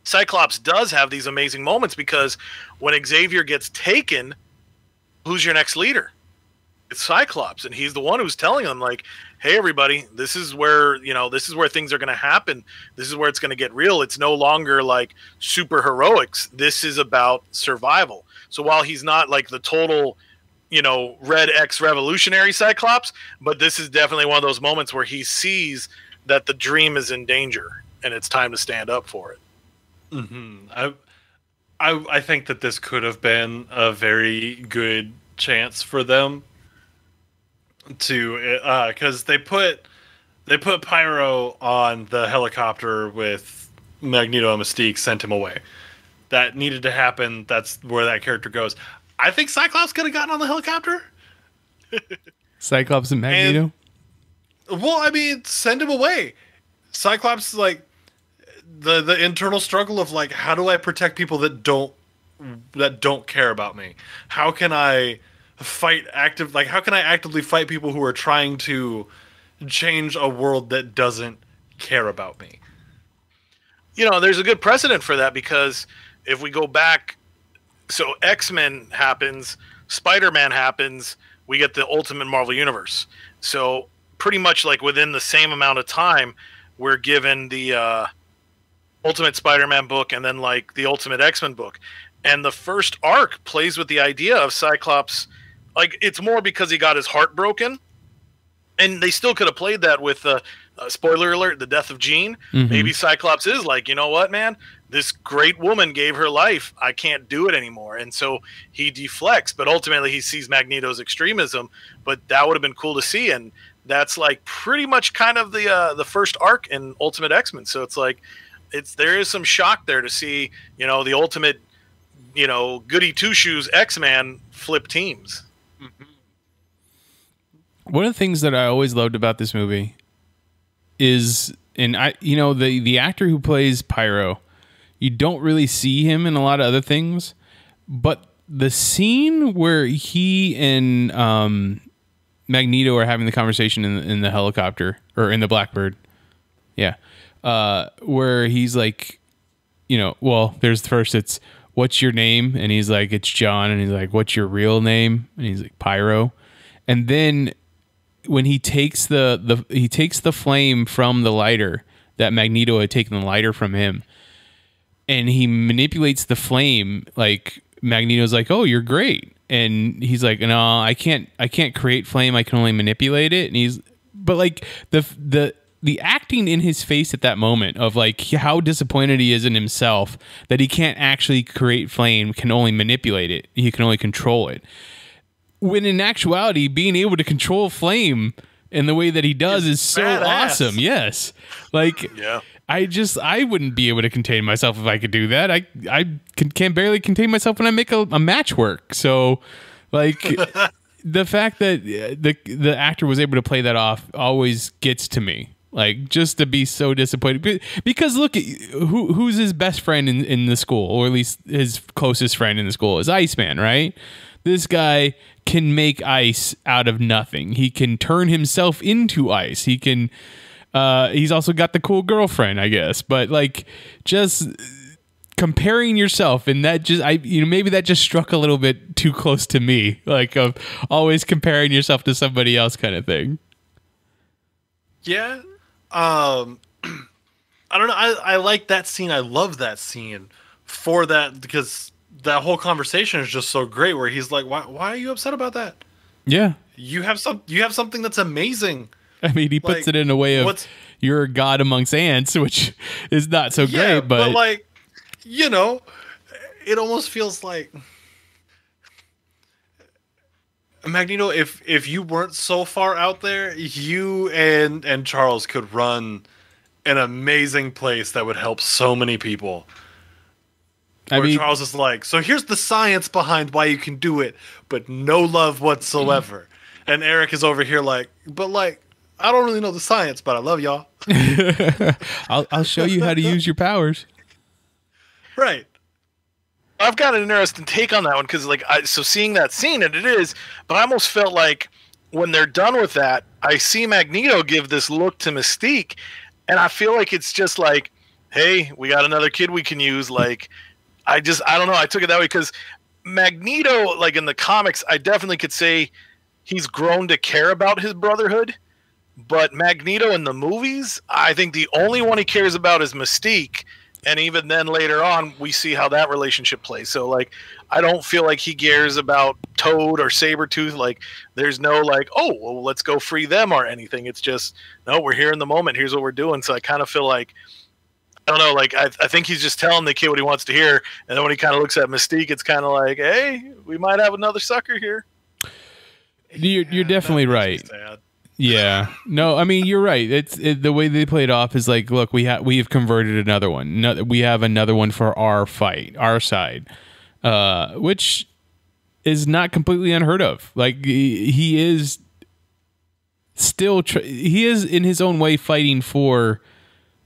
Cyclops does have these amazing moments because when Xavier gets taken, who's your next leader? It's Cyclops, and he's the one who's telling them, like, hey, everybody, this is where things are going to happen. This is where it's going to get real. It's no longer like super heroics. This is about survival. So while he's not like the total, Red X revolutionary Cyclops, but this is definitely one of those moments where he sees that the dream is in danger and it's time to stand up for it. Mm-hmm. I think that this could have been a very good chance for them to because they put Pyro on the helicopter with Magneto and Mystique, sent him away. That needed to happen. That's where that character goes. I think Cyclops could have gotten on the helicopter. Cyclops and Magneto? Well, I mean, send him away. Cyclops, like, the internal struggle of, like, how do I protect people that don't care about me? How can I how can I actively fight people who are trying to change a world that doesn't care about me? There's a good precedent for that because if we go back, so X-Men happens, Spider-Man happens, we get the Ultimate Marvel Universe. So pretty much like within the same amount of time, we're given the Ultimate Spider-Man book and then like the Ultimate X-Men book. And the first arc plays with the idea of Cyclops. Like, it's more because he got his heart broken. And they still could have played that with, spoiler alert, the death of Jean. Mm-hmm. Maybe Cyclops is like, you know what, man? This great woman gave her life. I can't do it anymore. And so he deflects. But ultimately, he sees Magneto's extremism. But that would have been cool to see. And that's like pretty much kind of the first arc in Ultimate X-Men. So it's like, there is some shock there to see, you know, the ultimate, you know, goody two shoes X-Man flip teams. Mm-hmm. One of the things that I always loved about this movie is, and the actor who plays Pyro, you don't really see him in a lot of other things, but the scene where he and Magneto are having the conversation in the helicopter or in the Blackbird, where he's like, you know, well, there's first it's, what's your name? And he's like, it's John. And he's like, what's your real name? And he's like, Pyro. And then when he takes the flame from the lighter that Magneto had taken the lighter from him, and he manipulates the flame, like Magneto's like, oh, you're great. And he's like, no, I can't create flame. I can only manipulate it. And but like the acting in his face at that moment of like how disappointed he is in himself that he can't actually create flame, can only manipulate it. He can only control it. When in actuality, being able to control flame in the way that he does is so badass. awesome. Yes. Like, Yeah. I wouldn't be able to contain myself if I could do that. I can barely contain myself when I make a match work. So like the fact that the actor was able to play that off always gets to me. Like, just to be so disappointed because look at who's his best friend in the school, or at least his closest friend in the school is Iceman, right? This guy can make ice out of nothing. He can turn himself into ice. He can. He's also got the cool girlfriend, I guess. But like, just comparing yourself, and that just maybe that just struck a little bit too close to me, like of always comparing yourself to somebody else, kind of thing. Yeah. I don't know. I like that scene. I love that scene for that, because that whole conversation is just so great. Where he's like, "Why are you upset about that? Yeah, You have something that's amazing." I mean, he puts it in a way of you're a god amongst ants, which is not so great, but like, you know, it almost feels like Magneto, if you weren't so far out there, you and Charles could run an amazing place that would help so many people. Charles is like, so here's the science behind why you can do it, but no love whatsoever. And Eric is over here like, but like, I don't really know the science, but I love y'all. I'll show you how to use your powers. Right. I've got an interesting take on that one because, like, so seeing that scene, and it is, but I almost felt like when they're done with that, I see Magneto give this look to Mystique, and I feel like it's just like, hey, we got another kid we can use. Like, I don't know. I took it that way because Magneto, like in the comics, I definitely could say he's grown to care about his brotherhood, but Magneto in the movies, I think the only one he cares about is Mystique. And even then later on, we see how that relationship plays. So, like, I don't feel like he cares about Toad or Sabretooth. Like, there's no, like, oh, well, let's go free them or anything. It's just, no, we're here in the moment. Here's what we're doing. So I kind of feel like, I don't know, like, I think he's just telling the kid what he wants to hear. And then when he kind of looks at Mystique, it's kind of like, hey, we might have another sucker here. You're definitely right. Yeah, no, I mean, you're right. The way they play it off is like, look, we have converted another one. We have another one for our fight, our side, which is not completely unheard of. Like he is still, he is in his own way fighting for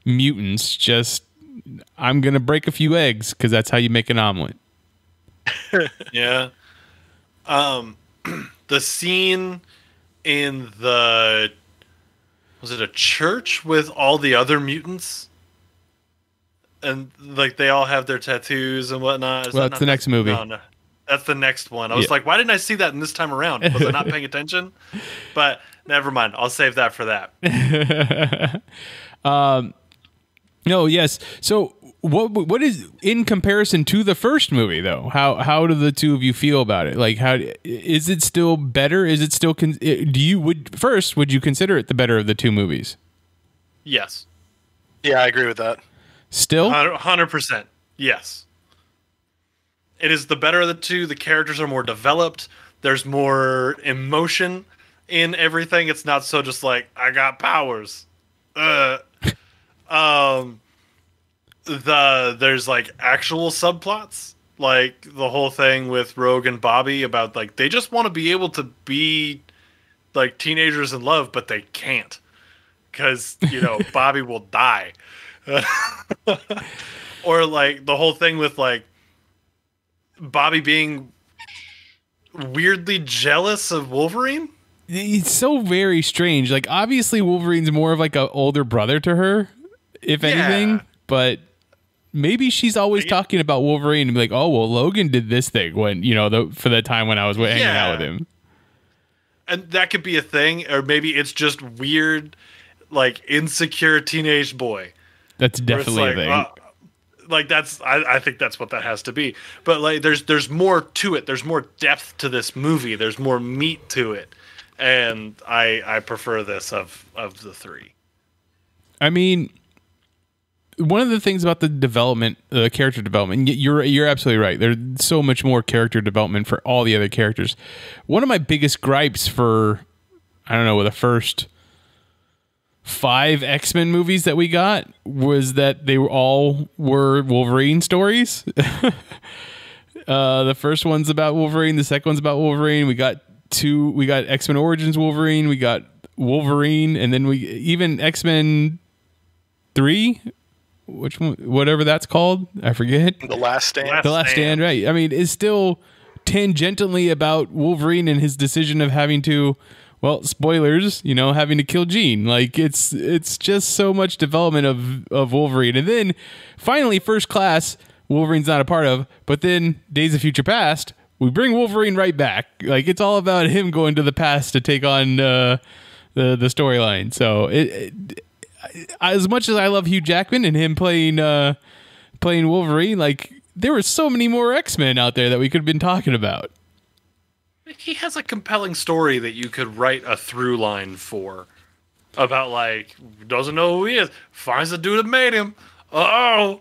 mutants. Just I'm gonna break a few eggs because that's how you make an omelet. Yeah. The scene in was it a church with all the other mutants, and like they all have their tattoos and whatnot? Well, that's the next movie. No, that's the next one. I was like, why didn't I see that in this time around? Was I not paying attention? But never mind. I'll save that for that. No, yes. So what is in comparison to the first movie though? How do the two of you feel about it? Like, how is it still better? Is it still would you consider it the better of the two movies? Yes. Yeah, I agree with that. Still 100%. Yes. It is the better of the two. The characters are more developed. There's more emotion in everything. It's not so just like, I got powers. There's like actual subplots, like the whole thing with Rogue and Bobby about like they just want to be able to be like teenagers in love, but they can't because Bobby will die. Or like the whole thing with like Bobby being weirdly jealous of Wolverine. It's so very strange. Like, obviously Wolverine's more of like an older brother to her, if anything, but maybe she's always talking about Wolverine and be like, oh, well, Logan did this thing when, for that time when I was hanging out with him. And that could be a thing, or maybe it's just weird, like insecure teenage boy. That's definitely a thing. I think that's what that has to be. But like, there's more to it. There's more depth to this movie. There's more meat to it, and I prefer this of the three. I mean, one of the things about the development, character development, you're absolutely right. There's so much more character development for all the other characters. One of my biggest gripes for, I don't know, the first 5 X-Men movies that we got was that they all were Wolverine stories. The first one's about Wolverine. The second one's about Wolverine. We got X-Men Origins Wolverine. We got Wolverine, and then even X-Men 3, which one, whatever that's called, I forget. The Last Stand. The Last Stand, right? I mean, it's still tangentially about Wolverine and his decision of having to, well, spoilers, having to kill Jean. Like, it's just so much development of Wolverine. And then finally, First Class, Wolverine's not a part of, but then Days of Future Past, we bring Wolverine right back. Like, it's all about him going to the past to take on the storyline. So as much as I love Hugh Jackman and him playing Wolverine, like, there were so many more X-Men out there that we could have been talking about. He has a compelling story that you could write a through line for. About, like, doesn't know who he is, finds the dude that made him. And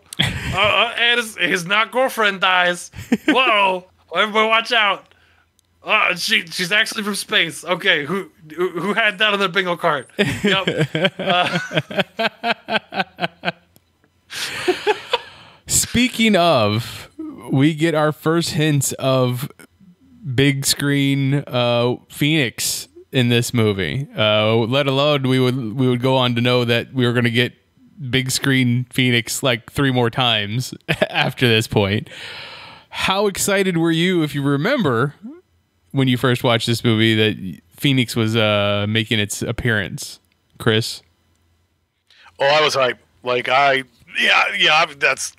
his not girlfriend dies. Whoa, everybody watch out. She's actually from space. Okay, who had that on their bingo card? Yep. Speaking of, we get our first hints of big screen Phoenix in this movie. Let alone we would go on to know that we were going to get big screen Phoenix like 3 more times after this point. How excited were you, if you remember, when you first watched this movie, that Phoenix was making its appearance, Chris? Oh, I was hyped. Like, that's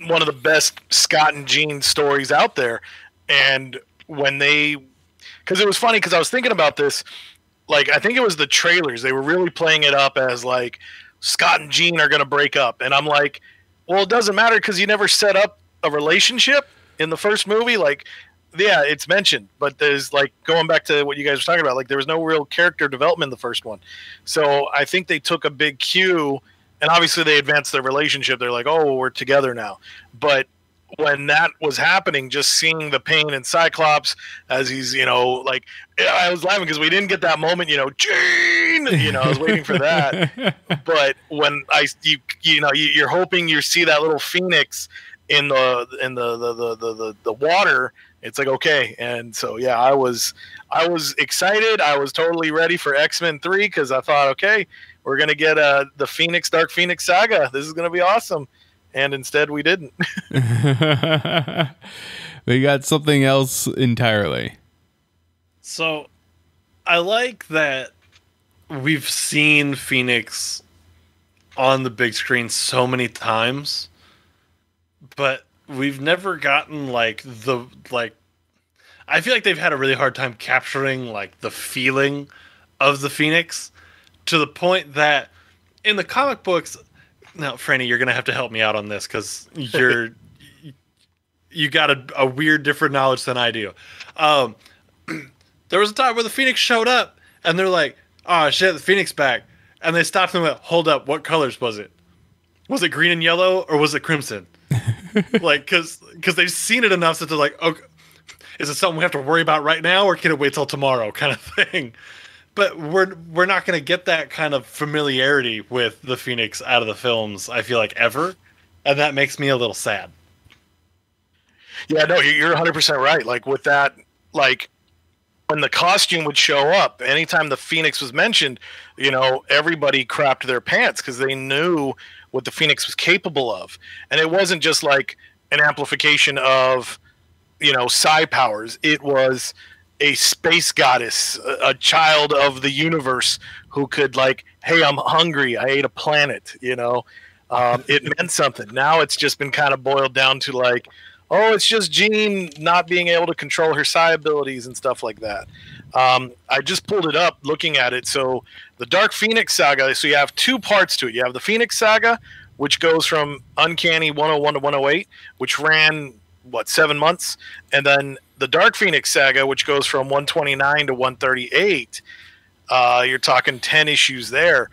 one of the best Scott and Jean stories out there. And when because it was funny, because I was thinking about this, like, I think it was the trailers. They were really playing it up as like Scott and Jean are going to break up. And I'm like, well, it doesn't matter because you never set up a relationship in the first movie. Like, yeah, it's mentioned, but there's, like, going back to what you guys were talking about, like, there was no real character development in the first one. So I think they took a big cue, and obviously they advanced their relationship. They're like, oh, we're together now. But when that was happening, just seeing the pain in Cyclops as he's, like, I was laughing because we didn't get that moment, Jean, I was waiting for that. But when you're hoping you see that little Phoenix in the water, it's like, okay. And so, yeah, I was excited. I was totally ready for X-Men 3 because I thought, okay, we're going to get the Dark Phoenix saga. This is going to be awesome. And instead we didn't. We got something else entirely. So I like that we've seen Phoenix on the big screen so many times, but we've never gotten I feel like they've had a really hard time capturing like the feeling of the Phoenix, to the point that in the comic books, Now, Franny, you're gonna have to help me out on this because you got a weird, different knowledge than I do. There was a time where the Phoenix showed up, and they're like, "Oh shit, the Phoenix back," and they stopped and went, "Hold up, what colors was it? Was it green and yellow, or was it crimson?" Like, because they've seen it enough that they're like, "Okay, is it something we have to worry about right now, or can it wait till tomorrow?" Kind of thing. But we're not going to get that kind of familiarity with the Phoenix out of the films, I feel like, ever. And that makes me a little sad. Yeah, no, you're 100% right. Like, with that, like, when the costume would show up, anytime the Phoenix was mentioned, you know, everybody crapped their pants because they knew what the Phoenix was capable of. And it wasn't just, like, an amplification of, you know, psi powers. It was a space goddess, a child of the universe who could, like, hey, I'm hungry, I ate a planet, you know. It meant something. Now it's just been kind of boiled down to, like, oh, it's just Jean not being able to control her psi abilities and stuff like that. I just pulled it up looking at it. So the Dark Phoenix saga, so you have two parts to it. You have the Phoenix saga, which goes from Uncanny 101 to 108, which ran, 7 months? And then the Dark Phoenix saga, which goes from 129 to 138. You're talking 10 issues there.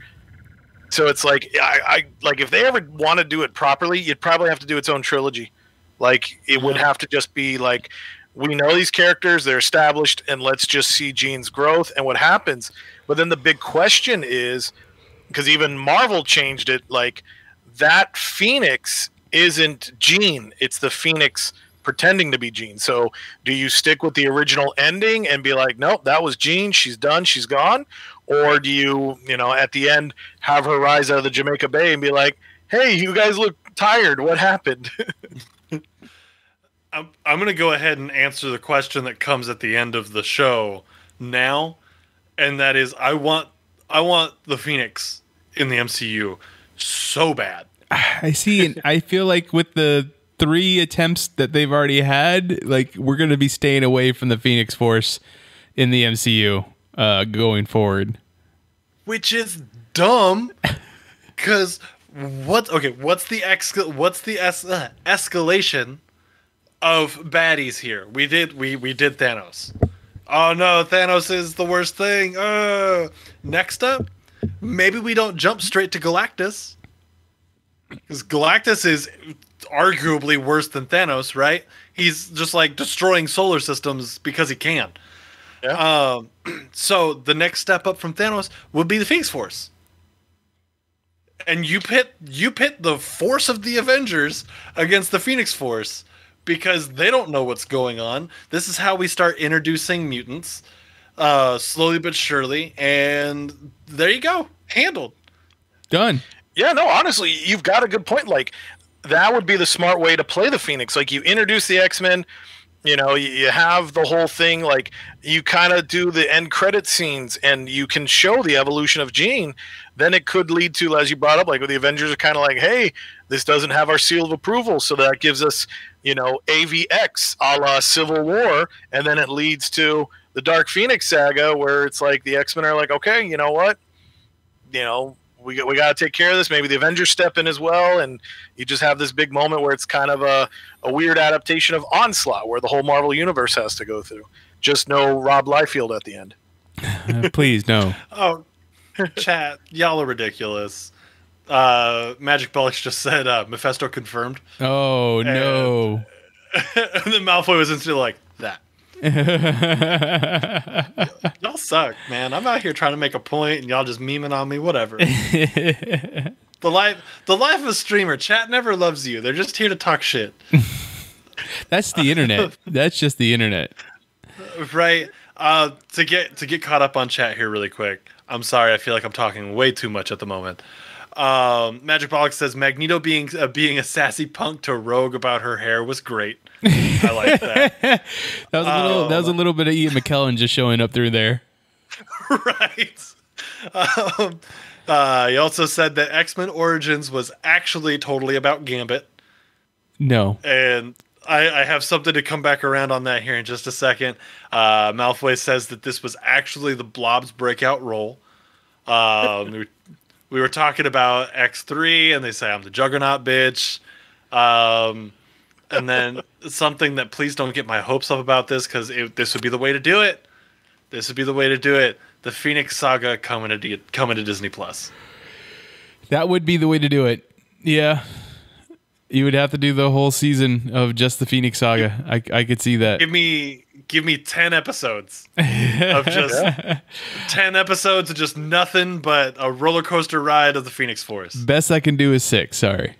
So it's like, I like, if they ever want to do it properly, you'd probably have to do its own trilogy. Like, it would have to just be like, we know these characters, they're established, and let's just see Jean's growth and what happens. But then the big question is, because even Marvel changed it, like, that Phoenix isn't Jean, it's the Phoenix pretending to be Jean. So do you stick with the original ending and be like, nope, that was Jean, she's done, she's gone? Or do you, you know, at the end have her rise out of the Jamaica Bay and be like, hey, you guys look tired, what happened? I'm going to go ahead and answer the question that comes at the end of the show now, and that is, I want the Phoenix in the MCU so bad. I see, and I feel like with the 3 attempts that they've already had, like, we're going to be staying away from the Phoenix Force in the MCU going forward. Which is dumb, because what's the escalation of baddies here? We did Thanos. Oh no, Thanos is the worst thing. Next up, maybe we don't jump straight to Galactus, because Galactus is arguably worse than Thanos, right? He's just, like, destroying solar systems because he can. Yeah. So the next step up from Thanos would be the Phoenix Force. And you pit the force of the Avengers against the Phoenix Force, because they don't know what's going on. This is how we start introducing mutants, slowly but surely, and there you go. Handled. Done. Yeah, no, honestly, you've got a good point. Like, that would be the smart way to play the Phoenix. Like, you introduce the X-Men, you know, you have the whole thing, like, you kind of do the end credit scenes, and you can show the evolution of Jean. Then it could lead to, as you brought up, like, the Avengers are kind of like, hey, this doesn't have our seal of approval, so that gives us, you know, AVX a la Civil War, and then it leads to the Dark Phoenix saga, where it's like the X-Men are like, okay, you know what, you know, we got to take care of this. Maybe the Avengers step in as well, and you just have this big moment where it's kind of a weird adaptation of Onslaught, where the whole Marvel Universe has to go through. Just no Rob Liefeld at the end. Please, no. Oh, chat, y'all are ridiculous. Magic Bullocks just said Mephisto confirmed. Oh, no. And then Malfoy was instantly like, that. Y'all suck, man. I'm out here trying to make a point, and y'all just memeing on me. Whatever. The life of a streamer. Chat never loves you. They're just here to talk shit. That's the internet. That's just the internet, right? To get caught up on chat here really quick. I'm sorry. I feel like I'm talking way too much at the moment. Magic Bollocks says Magneto being a sassy punk to Rogue about her hair was great. I like that. that was a little bit of Ian McKellen just showing up through there. Right. He also said that X-Men Origins was actually totally about Gambit. No. And I have something to come back around on that here in just a second. Malfoy says that this was actually the Blob's breakout role. we were talking about X3, and they say I'm the Juggernaut, bitch. And then something that, please don't get my hopes up about this, because this would be the way to do it. This would be the way to do it. The Phoenix Saga coming to Disney Plus. That would be the way to do it. Yeah. You would have to do the whole season of just the Phoenix Saga. I could see that. Give me 10 episodes of just 10 episodes of just nothing but a roller coaster ride of the Phoenix Force. Best I can do is 6. Sorry.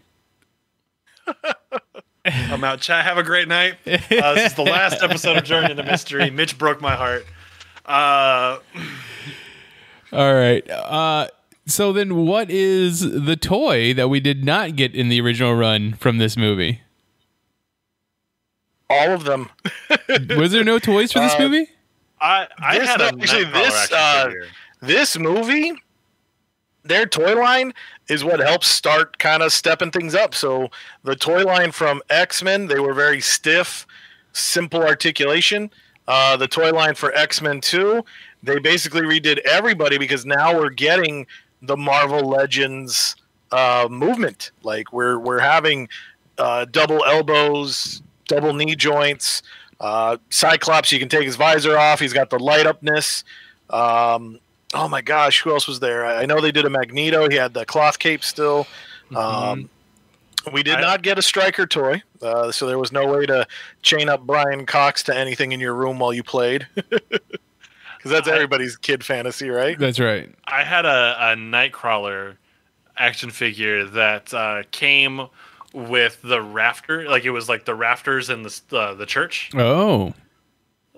I'm out. Chat. Have a great night. This is the last episode of Journey into Mystery. Mitch broke my heart. All right. So then what is the toy that we did not get in the original run from this movie? All of them. Was there no toys for this movie? I had this movie, their toy line is what helps start kind of stepping things up. So the toy line from X-Men, they were very stiff, simple articulation. The toy line for X-Men 2, they basically redid everybody because now we're getting the Marvel Legends movement. Like we're having double elbows, double knee joints. Cyclops, you can take his visor off. He's got the light upness. Oh my gosh, who else was there? I know they did a Magneto. He had the cloth cape still. We did not get a Stryker toy, so there was no way to chain up Brian Cox to anything in your room while you played. Because that's everybody's kid fantasy, right? That's right. I had a Nightcrawler action figure that came with the rafter, like it was like the rafters in the church. Oh,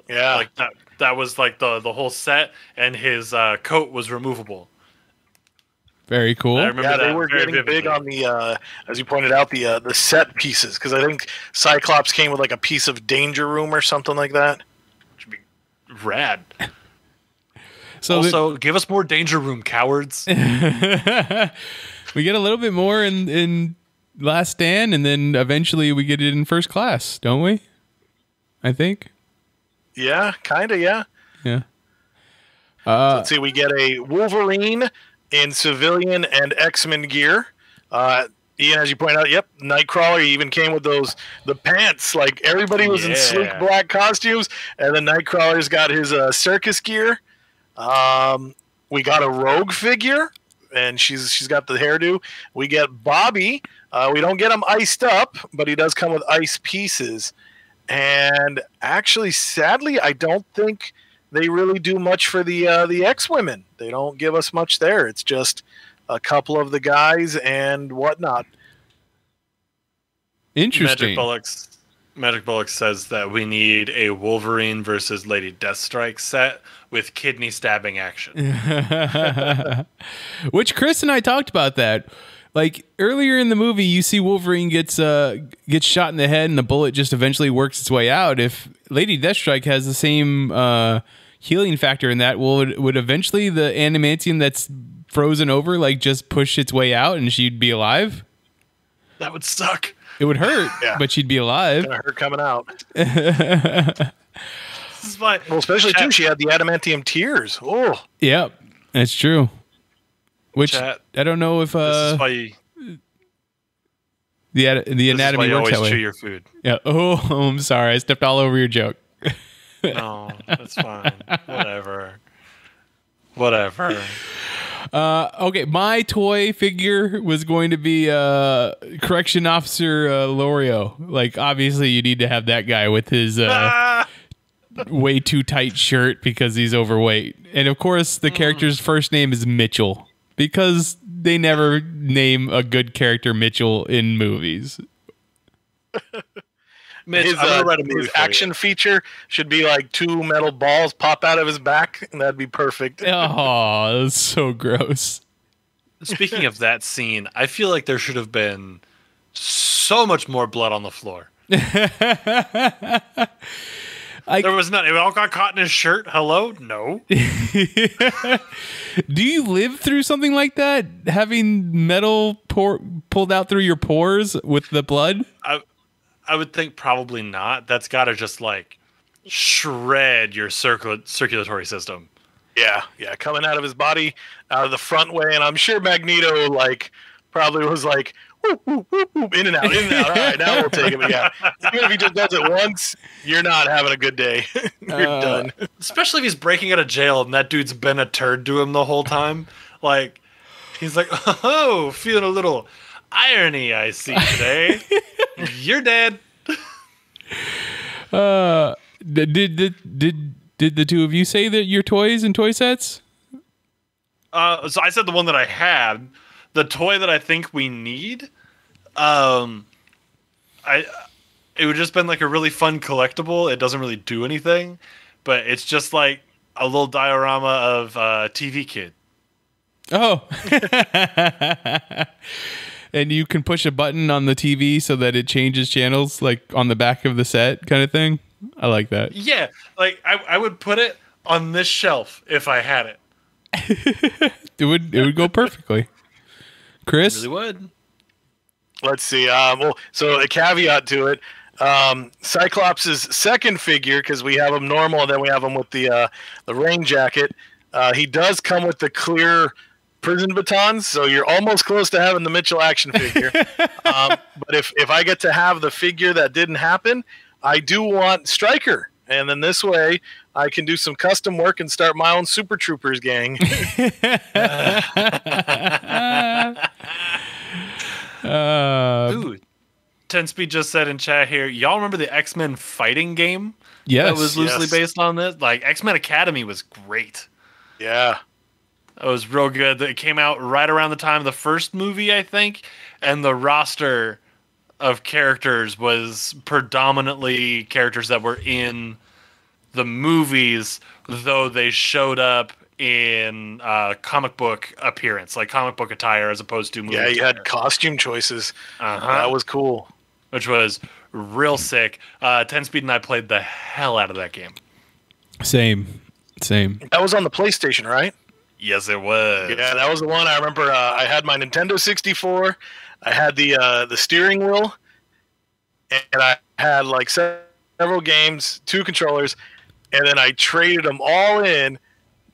yeah, like that was like the whole set, and his coat was removable. Very cool. I remember they were getting vividly. big on the, as you pointed out, the set pieces, because I think Cyclops came with like a piece of Danger Room or something like that. Which would be rad. So also, give us more Danger Room, cowards. We get a little bit more in Last Stand, and then eventually we get it in First Class, don't we? I think. Yeah, kind of, yeah. Yeah. Let's see, we get a Wolverine in civilian and X-Men gear. Ian, as you point out, yep, Nightcrawler even came with the pants. Like, everybody was in sleek black costumes, and then Nightcrawler's got his circus gear. We got a Rogue figure, and she's got the hairdo. We get Bobby. We don't get him iced up, but he does come with ice pieces. And actually, sadly, I don't think they really do much for the X-Women. They don't give us much there. It's just a couple of the guys and whatnot. Interesting. Magic Bullock says that we need a Wolverine versus Lady Deathstrike set with kidney stabbing action. Which Chris and I talked about that. Like earlier in the movie, you see Wolverine gets shot in the head, and the bullet just eventually works its way out. If Lady Deathstrike has the same healing factor in that, would eventually the adamantium that's frozen over like just push its way out, and she'd be alive? That would suck. It would hurt, but she'd be alive. It's gonna hurt coming out. This is why, well, especially too, she had the adamantium tears. Oh, yeah, that's true. Which Chat, I don't know if this is why the anatomy this is why you works that always way. chew your food. Yeah. Oh, I'm sorry. I stepped all over your joke. No, that's fine. Whatever. Okay, my toy figure was going to be Correction Officer Lorio. Like, obviously, you need to have that guy with his way too tight shirt because he's overweight. And, of course, the character's first name is Mitchell because they never name a good character Mitchell in movies. Mitch, his action feature should be like 2 metal balls pop out of his back, and that'd be perfect. Oh, that's so gross. Speaking of that scene, I feel like there should have been so much more blood on the floor. There was none. It all got caught in his shirt. Hello? No. Do you live through something like that? Having metal pulled out through your pores with the blood? I would think probably not. That's got to just like shred your circulatory system. Yeah, coming out of his body, out of the front way, and I'm sure Magneto probably was like, whoop, whoop, whoop, whoop, in and out. All right, now we'll take him. But yeah, even if he just does it once, you're not having a good day. You're done. Especially if he's breaking out of jail and that dude's been a turd to him the whole time. Like, he's like, oh, feeling a little irony I see today. You're dead. Did the two of you say that your toys and toy sets? So I said the one that I had. The toy that I think we need, it would just been like a really fun collectible. It doesn't really do anything, but it's just like a little diorama of TV Kid. Oh. And you can push a button on the TV so that it changes channels, like on the back of the set kind of thing. I like that. Yeah, like I would put it on this shelf if I had it. It would go perfectly. Chris? It really would. Let's see. So a caveat to it. Cyclops' second figure, because we have him normal and then we have him with the rain jacket. He does come with the clear prison batons, so you're almost close to having the Mitchell action figure. But if I get to have the figure that didn't happen, I do want Stryker. And then this way, I can do some custom work and start my own Super Troopers gang. Dude, 10-Speed just said in chat here, y'all remember the X-Men fighting game? Yes. That was loosely based on this? Like, X-Men Academy was great. Yeah. It was real good. It came out right around the time of the first movie, I think, and the roster of characters was predominantly characters that were in the movies, though they showed up in comic book appearance, like comic book attire as opposed to movie attire. You had costume choices. That was cool. Which was real sick. 10-Speed and I played the hell out of that game. Same. That was on the PlayStation, right? Yes, it was. Yeah, that was the one. I remember I had my Nintendo 64. I had the steering wheel, and I had like several games, 2 controllers, and then I traded them all in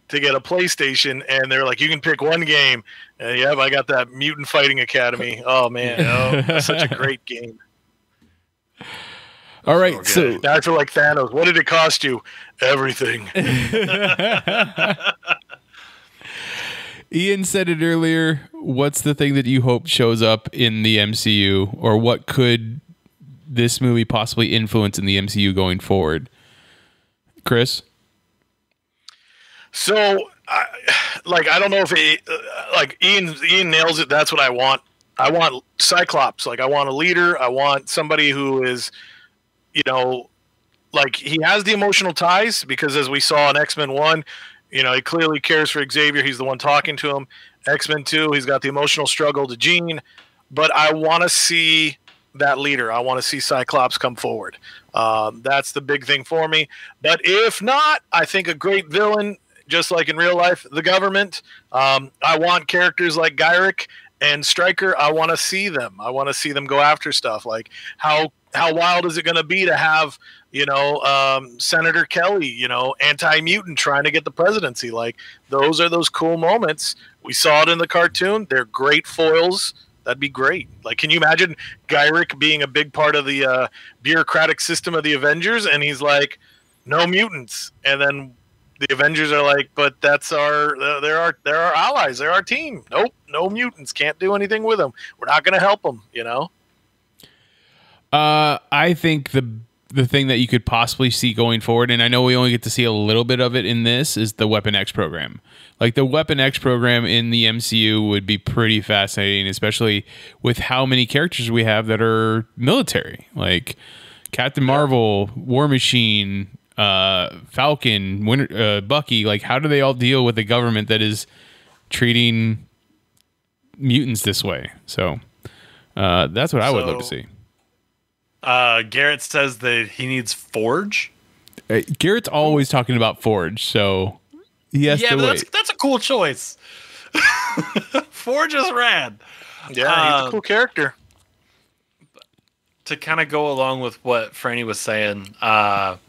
to get a PlayStation, and they were like, you can pick one game. And yep, I got that Mutant Fighting Academy. Oh, man. That's such a great game. All right, so now I feel like Thanos. What did it cost you? Everything. Ian said it earlier. What's the thing that you hope shows up in the MCU, or what could this movie possibly influence in the MCU going forward? Chris? So, I don't know if Ian nails it. That's what I want. I want Cyclops. I want a leader. I want somebody who is, he has the emotional ties, because as we saw in X-Men 1, he clearly cares for Xavier. He's the one talking to him. X-Men 2, he's got the emotional struggle to Jean. But I want to see that leader. I want to see Cyclops come forward. That's the big thing for me. But if not, I think a great villain, just like in real life, the government. I want characters like Gyrick and Stryker. I want to see them. I want to see them go after stuff. Like how wild is it going to be to have, Senator Kelly, anti-mutant trying to get the presidency? Like, those are those cool moments. We saw it in the cartoon. They're great foils. That'd be great. Like, can you imagine Gyrick being a big part of the bureaucratic system of the Avengers, and he's like, no mutants, and then the Avengers are like, but that's they're our allies, they're our team. Nope, no mutants, can't do anything with them. We're not going to help them. I think the thing that you could possibly see going forward, and I know we only get to see a little bit of it in this, is the Weapon X program. Like, the Weapon X program in the MCU would be pretty fascinating, especially with how many characters we have that are military, like Captain Marvel, War Machine, Falcon, Bucky. Like, how do they all deal with a government that is treating mutants this way? So that's what I would love to see. Garrett says that he needs Forge. Garrett's always talking about Forge, so he has to wait. That's a cool choice. Forge is rad. Yeah, he's a cool character. To kind of go along with what Franny was saying, that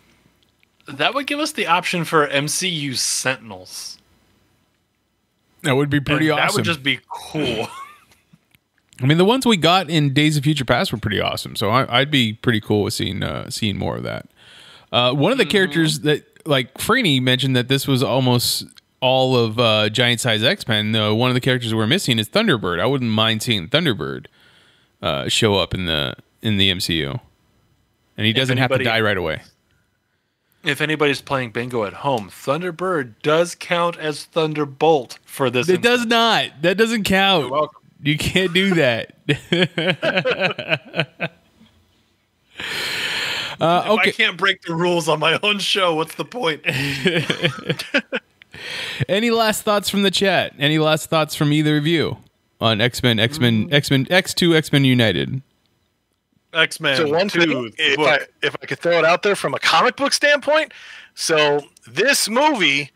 would give us the option for MCU Sentinels. That would be pretty awesome. That would just be cool. I mean, the ones we got in Days of Future Past were pretty awesome, so I'd be pretty cool with seeing more of that. One of the characters that, like Franey mentioned, that this was almost all of Giant Size X-Men. One of the characters we're missing is Thunderbird. I wouldn't mind seeing Thunderbird show up in the MCU, and he doesn't have to die right away. If anybody's playing bingo at home, Thunderbird does count as Thunderbolt for this. It does not. That doesn't count. You're welcome. You can't do that. If I can't break the rules on my own show, what's the point? Any last thoughts from the chat? Any last thoughts from either of you on X-Men, X2, X-Men United? X-Men. So one thing, if I could throw it out there from a comic book standpoint, so this movie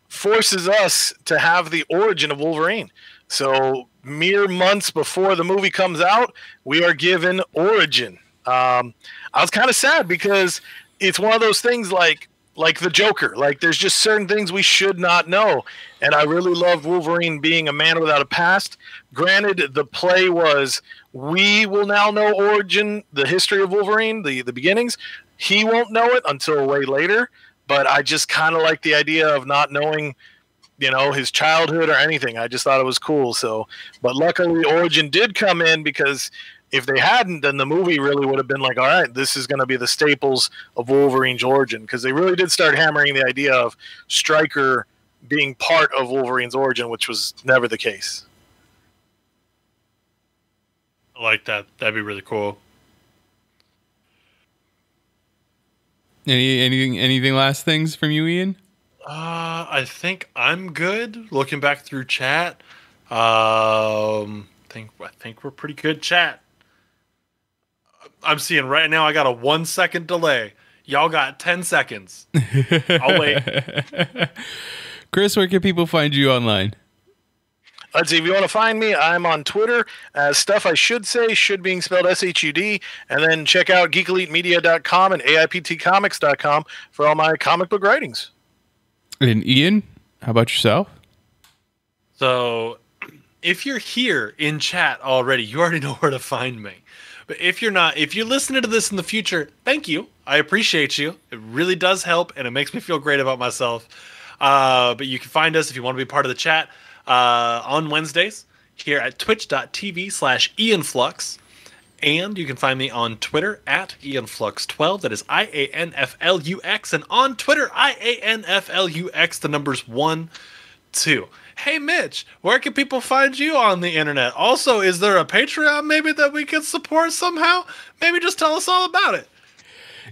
forces us to have the origin of Wolverine. So mere months before the movie comes out, we are given origin. I was kind of sad because it's one of those things like the Joker. Like, there's just certain things we should not know. And I really loved Wolverine being a man without a past. Granted, the play was, we will now know origin, the history of Wolverine, the beginnings. He won't know it until way later. But I just kind of like the idea of not knowing, his childhood or anything. I just thought it was cool. So, but luckily origin did come in, because if they hadn't, then the movie really would have been like, all right, this is going to be the staples of Wolverine's origin, because they really did start hammering the idea of Stryker being part of Wolverine's origin, which was never the case. I like that. That'd be really cool. Anything last things from you, Ian? I think I'm good. Looking back through chat, I think we're pretty good. Chat. I'm seeing right now I got a 1 second delay. Y'all got 10 seconds. I'll wait. Chris, where can people find you online? Let's see, if you want to find me, I'm on Twitter as Stuff I Should Say, should being spelled SHUD, and then check out geekelitemedia.com and AIPTcomics.com for all my comic book writings. And Ian, how about yourself? So, if you're here in chat already, you already know where to find me. But if you're not, if you're listening to this in the future, thank you. I appreciate you. It really does help, and it makes me feel great about myself. But you can find us if you want to be part of the chat on Wednesdays here at twitch.tv/IanFlux. And you can find me on Twitter at IanFlux12. That is IANFLUX. And on Twitter, IANFLUX, the numbers 1, 2. Hey, Mitch, where can people find you on the internet? Also, is there a Patreon maybe that we can support somehow? Maybe just tell us all about it.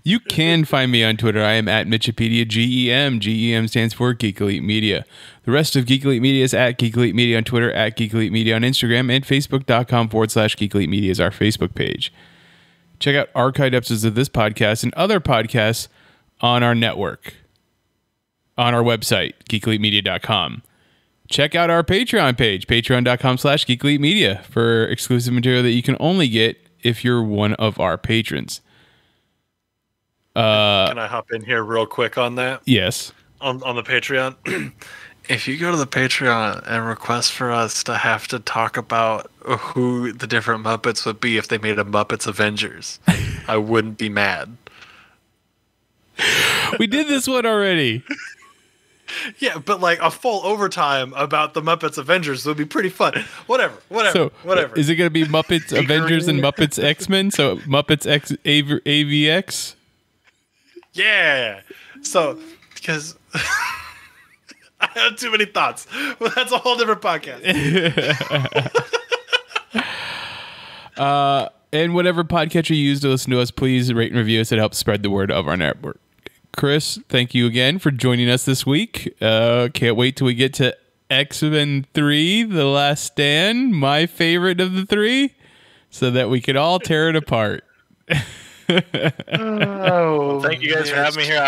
You can find me on Twitter. I am at Mitchipedia, GEM. GEM stands for Geek Elite Media. The rest of Geek Elite Media is at Geek Elite Media on Twitter, at Geek Elite Media on Instagram, and Facebook.com/Geek Elite Media is our Facebook page. Check out archived episodes of this podcast and other podcasts on our network, on our website, geekelitemedia.com. Check out our Patreon page, patreon.com/Geek Elite Media, for exclusive material that you can only get if you're one of our patrons. Can I hop in here real quick on that? Yes. On the Patreon? If you go to the Patreon and request for us to have to talk about who the different Muppets would be if they made a Muppets Avengers, I wouldn't be mad. We did this one already. Yeah, but like a full overtime about the Muppets Avengers would be pretty fun. Whatever. So, is it going to be Muppets Avengers and Muppets X-Men? So Muppets X AVX? Yeah. So, because I have too many thoughts. Well, that's a whole different podcast. And whatever podcatcher you use to listen to us, please rate and review us. It helps spread the word of our network. Chris, thank you again for joining us this week. Can't wait till we get to X-Men 3, The Last Stand, my favorite of the three, so that we can all tear it apart. Thank you guys for having me here.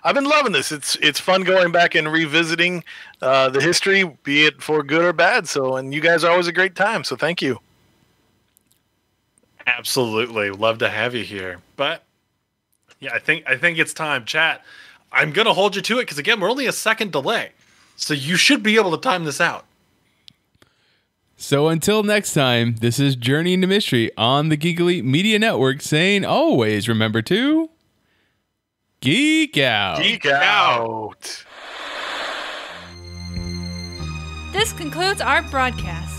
I've been loving this. It's fun going back and revisiting the history, be it for good or bad. And you guys are always a great time. So thank you. Absolutely, love to have you here. But yeah, I think it's time, chat. I'm gonna hold you to it because again, we're only a second delay, so you should be able to time this out. So until next time, this is Journey into Mystery on the Geekly Media Network saying always remember to geek out. Geek out. This concludes our broadcast.